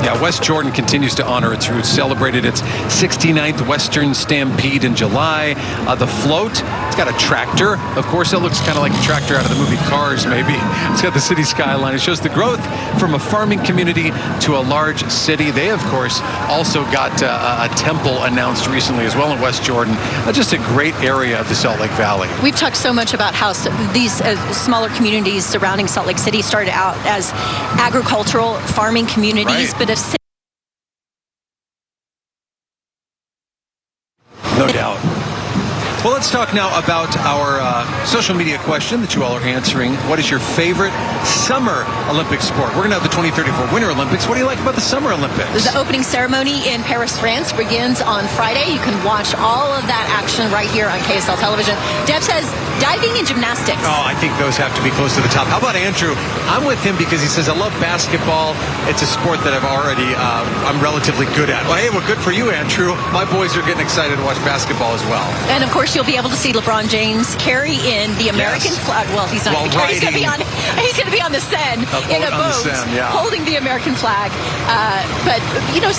Yeah, West Jordan continues to honor its roots. Celebrated its 69th Western Stampede in July. The float, it's got a tractor. Of course, it looks kind of like a tractor out of the movie Cars, maybe. It's got the city skyline. It shows the growth from a farming community to a large city. They, of course, also got a temple announced recently as well in West Jordan. Just a great area of the Salt Lake Valley. We've talked so much about how these smaller communities surrounding Salt Lake City started out as agricultural farming communities, but if no doubt. Well, let's talk now about our social media question that you all are answering. What is your favorite summer Olympic sport? We're going to have the 2034 Winter Olympics. What do you like about the Summer Olympics? The opening ceremony in Paris, France begins on Friday. You can watch all of that action right here on KSL television. Deb says diving and gymnastics. Oh, I think those have to be close to the top. How about Andrew? I'm with him because he says, I love basketball. It's a sport that I'm relatively good at. Well, hey, well, good for you, Andrew. My boys are getting excited to watch basketball as well. And, of course, you'll be able to see LeBron James carry in the American flag. Well, he's not going to carry. He's going to be on the Seine in a boat holding the American flag. But,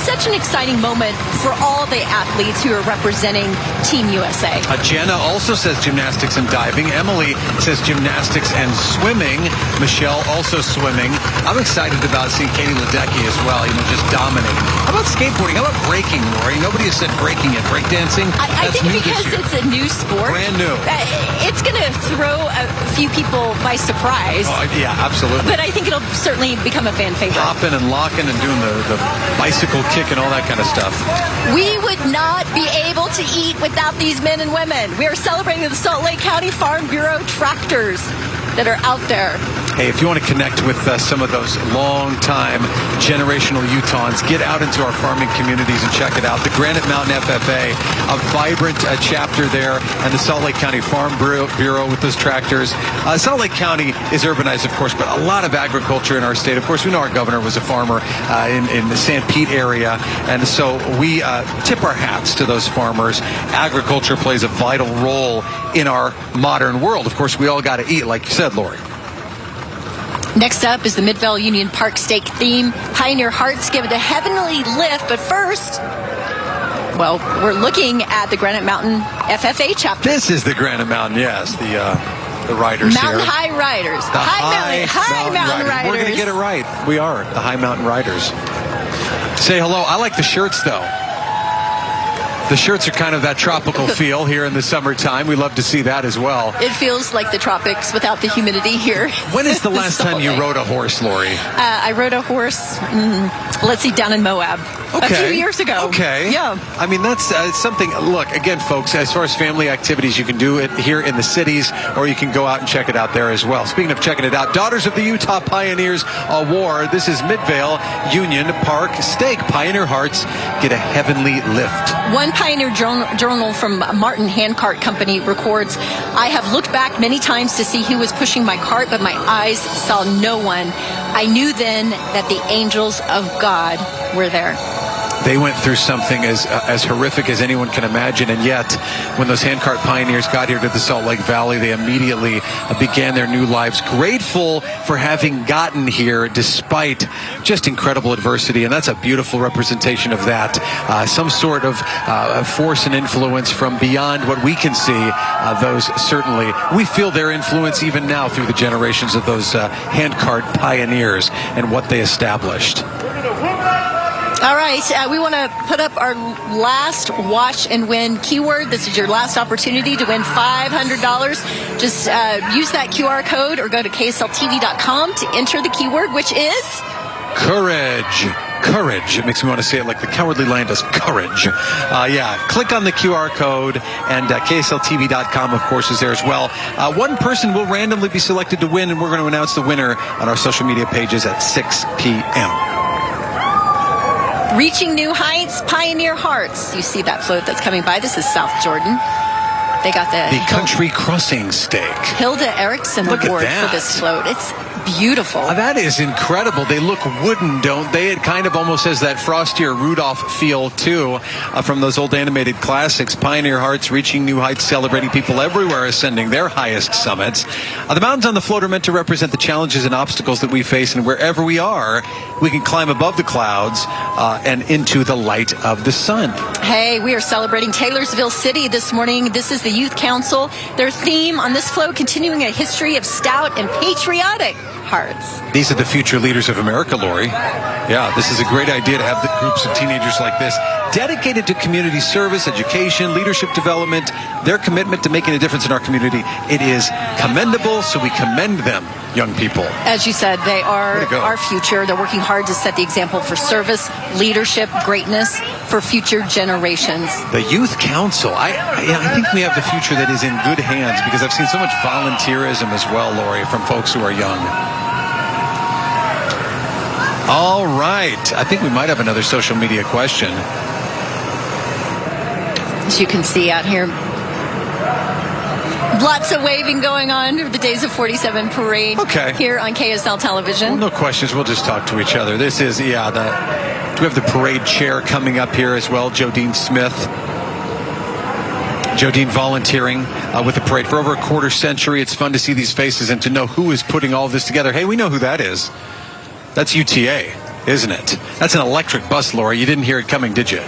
such an exciting moment for all the athletes who are representing Team USA. Jenna also says gymnastics and diving. Emily says gymnastics and swimming. Michelle also swimming. I'm excited about seeing Katie Ledecky as well, just dominating. How about skateboarding? How about breaking, Lori? Nobody has said breaking yet. Breakdancing? I think because it's a new sport. Brand new. It's going to throw a few people by surprise. Oh, yeah, absolutely. But I think it'll certainly become a fan favorite. Hopping and locking and doing the bicycle kick and all that kind of stuff. We would not be able to eat without these men and women. We are celebrating the Salt Lake County Farm Bureau tractors that are out there. Hey, if you want to connect with some of those long-time generational Utahns, get out into our farming communities and check it out. The Granite Mountain FFA, a vibrant chapter there, and the Salt Lake County Farm Bureau with those tractors. Salt Lake County is urbanized, of course, but a lot of agriculture in our state. Of course, we know our governor was a farmer in the St. Pete area, and so we tip our hats to those farmers. Agriculture plays a vital role in our modern world. Of course, we all got to eat, like you said, Lori. Next up is the Midvale Union Park Steak theme. Pioneer Hearts give it a heavenly lift, but first, well, we're looking at the Granite Mountain FFA chapter. This is the Granite Mountain, yes, the riders Mountain here. High Riders. The High Mountain Riders. We're going to get it right. We are the High Mountain Riders. Say hello. I like the shirts, though. The shirts are kind of that tropical feel here in the summertime. We love to see that as well. It feels like the tropics without the humidity here. When is the last time you rode a horse, Lori? I rode a horse, let's see, down in Moab. Okay. A few years ago. Okay. Yeah. I mean, that's something. Look, again, folks, as far as family activities, you can do it here in the cities, or you can go out and check it out there as well. Speaking of checking it out, Daughters of the Utah Pioneers Award. This is Midvale Union Park Steak. Pioneer Hearts get a heavenly lift. One Pioneer Journal from Martin Handcart Company records, I have looked back many times to see who was pushing my cart, but my eyes saw no one. I knew then that the angels of God were there. They went through something as horrific as anyone can imagine, and yet when those handcart pioneers got here to the Salt Lake Valley, they immediately began their new lives, grateful for having gotten here despite just incredible adversity. And that's a beautiful representation of that. Some sort of force and influence from beyond what we can see. Those certainly, we feel their influence even now through the generations of those handcart pioneers and what they established. All right, we want to put up our last watch and win keyword. This is your last opportunity to win $500. Just use that QR code or go to KSLTV.com to enter the keyword, which is courage. Courage. It makes me want to say it like the Cowardly Lion does. Courage. Click on the QR code, and KSLTV.com, of course, is there as well. One person will randomly be selected to win, and we're going to announce the winner on our social media pages at 6 p.m. Reaching new heights, Pioneer Hearts. You see that float that's coming by. This is South Jordan. They got the country crossing steak. Hilda Erickson Award for this float. It's beautiful. That is incredible. They look wooden, don't they? It kind of almost has that Frostier Rudolph feel, too, from those old animated classics. Pioneer Hearts reaching new heights, celebrating people everywhere ascending their highest summits. The mountains on the float are meant to represent the challenges and obstacles that we face, and wherever we are, we can climb above the clouds and into the light of the sun. Hey, we are celebrating Taylorsville City this morning. This is the Youth Council. Their theme on this float, continuing a history of stout and patriotic hearts. These are the future leaders of America, Lori. Yeah, this is a great idea to have the groups of teenagers like this dedicated to community service, education, leadership development, their commitment to making a difference in our community. It is commendable, so we commend them, young people. As you said, they are our future. They're working hard to set the example for service, leadership, greatness for future generations. The Youth Council, I think we have the future that is in good hands, because I've seen so much volunteerism as well, Lori, from folks who are young. All right. I think we might have another social media question. As you can see out here, lots of waving going on for the Days of 47 parade here on KSL television. Well, no questions. We'll just talk to each other. This is, do we have the parade chair coming up here as well? Jodine Smith. Jodine volunteering with the parade for over a quarter century. It's fun to see these faces and to know who is putting all this together. Hey, we know who that is. That's UTA, isn't it? That's an electric bus, Lori. You didn't hear it coming, did you?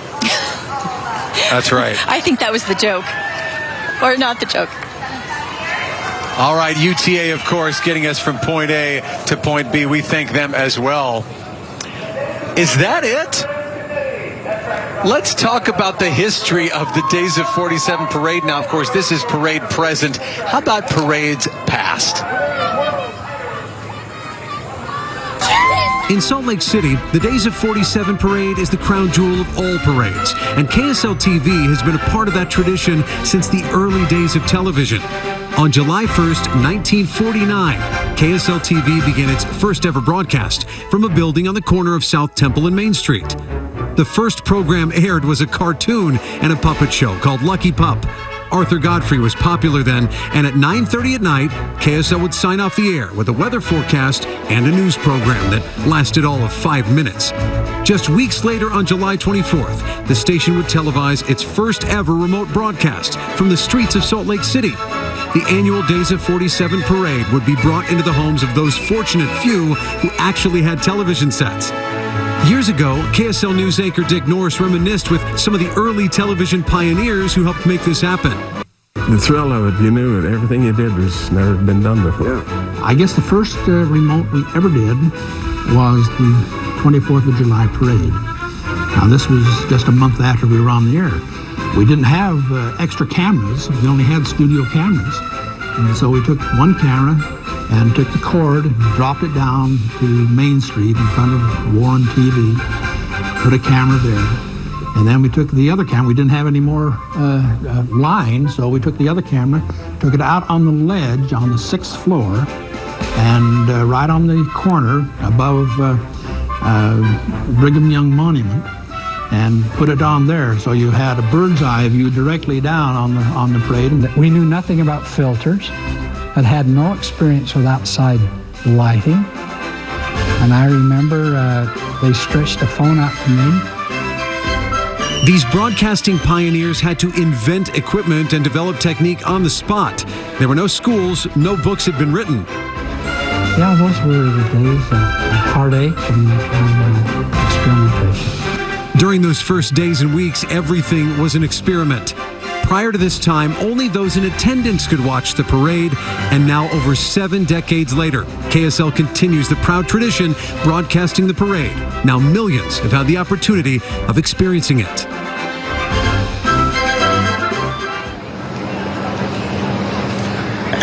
That's right. I think that was the joke. Or not the joke. All right, UTA, of course, getting us from point A to point B. We thank them as well. Is that it? Let's talk about the history of the Days of 47 parade. Now, of course, this is parade present. How about parades past? In Salt Lake City, the Days of 47 parade is the crown jewel of all parades, and KSL TV has been a part of that tradition since the early days of television. On July 1st, 1949, KSL TV began its first ever broadcast from a building on the corner of South Temple and Main Street. The first program aired was a cartoon and a puppet show called Lucky Pup. Arthur Godfrey was popular then, and at 9:30 at night, KSL would sign off the air with a weather forecast and a news program that lasted all of 5 minutes. Just weeks later, on July 24th, the station would televise its first ever remote broadcast from the streets of Salt Lake City. The annual Days of 47 parade would be brought into the homes of those fortunate few who actually had television sets. Years ago, KSL News anchor Dick Norris reminisced with some of the early television pioneers who helped make this happen. The thrill of it, you knew that everything you did was never been done before. I guess the first remote we ever did was the 24th of July parade. Now, this was just a month after we were on the air. We didn't have extra cameras. We only had studio cameras. And so we took one camera and took the cord and dropped it down to Main Street in front of Warren TV, put a camera there, and then we took the other camera. We didn't have any more line, so we took the other camera, took it out on the ledge on the 6th floor, and right on the corner above Brigham Young Monument, and put it on there, so you had a bird's eye view directly down on the parade. We knew nothing about filters. Had no experience with outside lighting. And I remember they stretched a phone out to me. These broadcasting pioneers had to invent equipment and develop technique on the spot. There were no schools, no books had been written. Yeah, those were the days of heartache and experimentation. During those first days and weeks, everything was an experiment. Prior to this time, only those in attendance could watch the parade, and now over 7 decades later, KSL continues the proud tradition broadcasting the parade. Now millions have had the opportunity of experiencing it.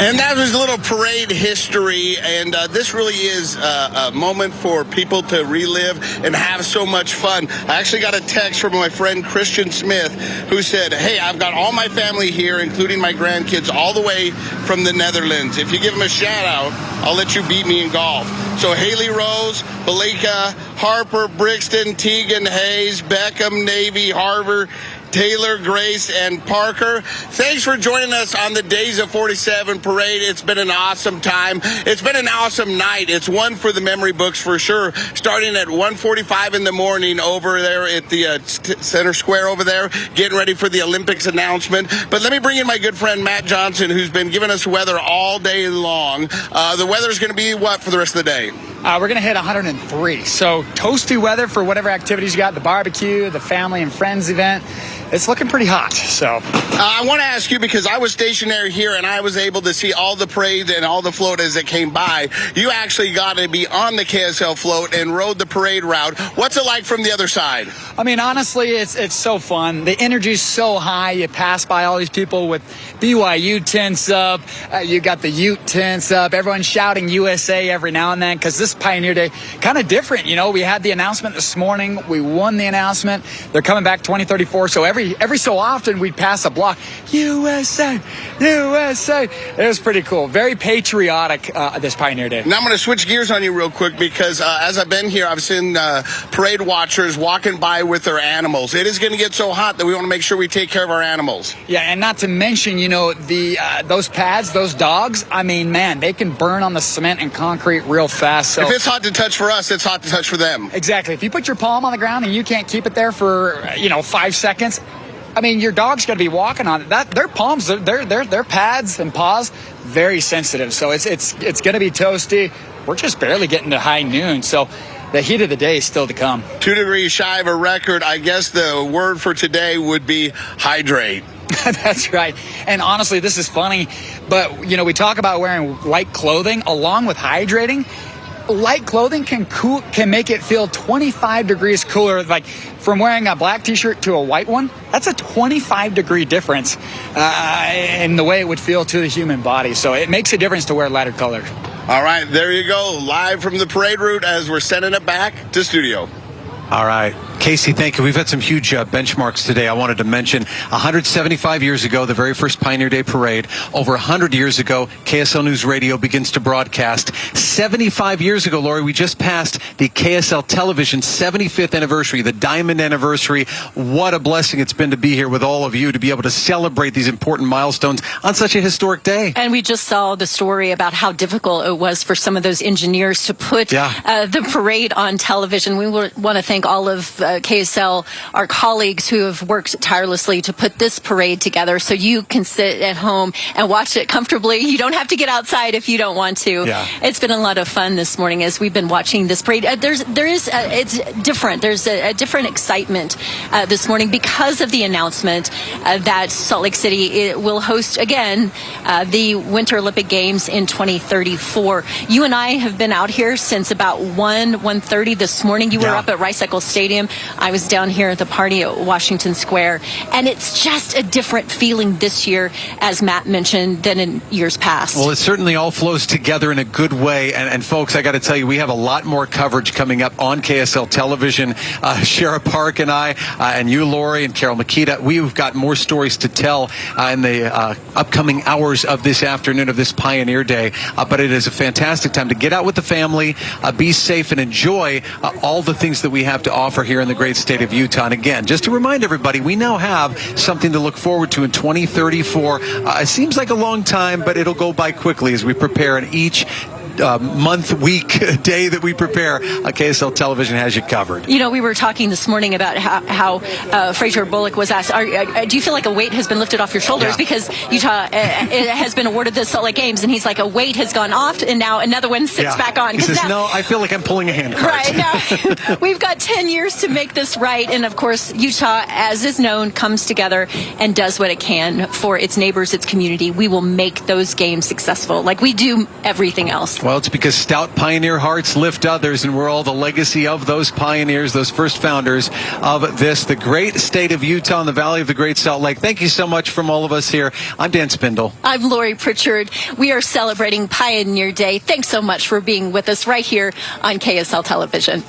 And that was a little parade history, and this really is a moment for people to relive and have so much fun. I actually got a text from my friend Christian Smith who said, hey, I've got all my family here, including my grandkids, all the way from the Netherlands. If you give them a shout out, I'll let you beat me in golf. So Haley Rose, Balika, Harper, Brixton, Teagan, Hayes, Beckham, Navy, Harvard, Taylor, Grace, and Parker. Thanks for joining us on the Days of 47 parade. It's been an awesome time. It's been an awesome night. It's one for the memory books for sure. Starting at 1:45 in the morning over there at the center square over there, getting ready for the Olympics announcement. But let me bring in my good friend Matt Johnson, who's been giving us weather all day long. The weather's going to be what for the rest of the day? We're going to hit 103. So toasty weather for whatever activities you got, the barbecue, the family and friends event. It's looking pretty hot. So I want to ask you, because I was stationary here and I was able to see all the parades and all the float as it came by. You actually got to be on the KSL float and rode the parade route. What's it like from the other side? I mean, honestly, it's so fun. The energy's so high. You pass by all these people with BYU tents up. You got the Ute tents up. Everyone's shouting USA every now and then, because this Pioneer Day kind of different. You know, we had the announcement this morning. We won the announcement. They're coming back 2034. So every so often we'd pass a block. USA, USA. It was pretty cool. Very patriotic this Pioneer Day. Now I'm going to switch gears on you real quick, because as I've been here, I've seen parade watchers walking by with their animals. It is going to get so hot that we want to make sure we take care of our animals. Yeah, and not to mention, you know, those pads, those dogs, I mean, man, they can burn on the cement and concrete real fast. So if it's hot to touch for us, it's hot to touch for them. Exactly. If you put your palm on the ground and you can't keep it there for, 5 seconds, I mean, your dog's going to be walking on it. Their palms, their pads and paws, very sensitive. So it's going to be toasty. We're just barely getting to high noon. So the heat of the day is still to come. 2 degrees shy of a record. I guess the word for today would be hydrate. That's right. And honestly, this is funny, but, we talk about wearing light clothing along with hydrating. Light clothing can make it feel 25 degrees cooler. Like from wearing a black t-shirt to a white one, that's a 25-degree difference in the way it would feel to the human body. So it makes a difference to wear lighter color. All right, there you go. Live from the parade route as we're sending it back to studio. All right. Casey, thank you. We've had some huge benchmarks today. I wanted to mention 175 years ago, the very first Pioneer Day Parade. Over 100 years ago, KSL News Radio begins to broadcast. 75 years ago, Lori, we just passed the KSL Television 75th anniversary, the Diamond Anniversary. What a blessing it's been to be here with all of you, to be able to celebrate these important milestones on such a historic day. And we just saw the story about how difficult it was for some of those engineers to put the parade on television. We want to thank all of KSL, our colleagues who have worked tirelessly to put this parade together so you can sit at home and watch it comfortably. You don't have to get outside if you don't want to. Yeah. It's been a lot of fun this morning as we've been watching this parade. It's different. There's a different excitement this morning because of the announcement that Salt Lake City will host again the Winter Olympic Games in 2034. You and I have been out here since about 1:30 this morning. You were up at Rice-Eccles Stadium. I was down here at the party at Washington Square, and it's just a different feeling this year, as Matt mentioned, than in years past. Well, it certainly all flows together in a good way, and folks, I got to tell you, we have a lot more coverage coming up on KSL Television. Shara Park and I, and you, Lori, and Carol Makita, we've got more stories to tell in the upcoming hours of this afternoon of this Pioneer Day, but it is a fantastic time to get out with the family, be safe, and enjoy all the things that we have to offer here in the great state of Utah. And again, just to remind everybody, we now have something to look forward to in 2034. It seems like a long time, but it'll go by quickly as we prepare in each month, week, day that we prepare. KSL Television has you covered. We were talking this morning about how Fraser Bullock was asked, do you feel like a weight has been lifted off your shoulders because Utah has been awarded the Salt Lake Games? And he's like, a weight has gone off and now another one sits back on. He says, no, I feel like I'm pulling a hand cart. Right. Now, we've got 10 years to make this right. And of course, Utah, as is known, comes together and does what it can for its neighbors, its community. We will make those games successful like we do everything else. Well, it's because stout pioneer hearts lift others, and we're all the legacy of those pioneers, those first founders of this, the great state of Utah in the Valley of the Great Salt Lake. Thank you so much from all of us here. I'm Dan Spindle. I'm Lori Pritchard. We are celebrating Pioneer Day. Thanks so much for being with us right here on KSL Television.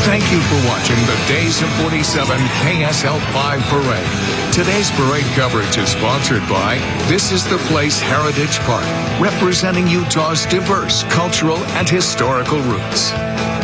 Thank you for watching the Days of 47 KSL 5 Parade. Today's parade coverage is sponsored by This is the Place Heritage Park, representing Utah's diverse cultural and historical roots.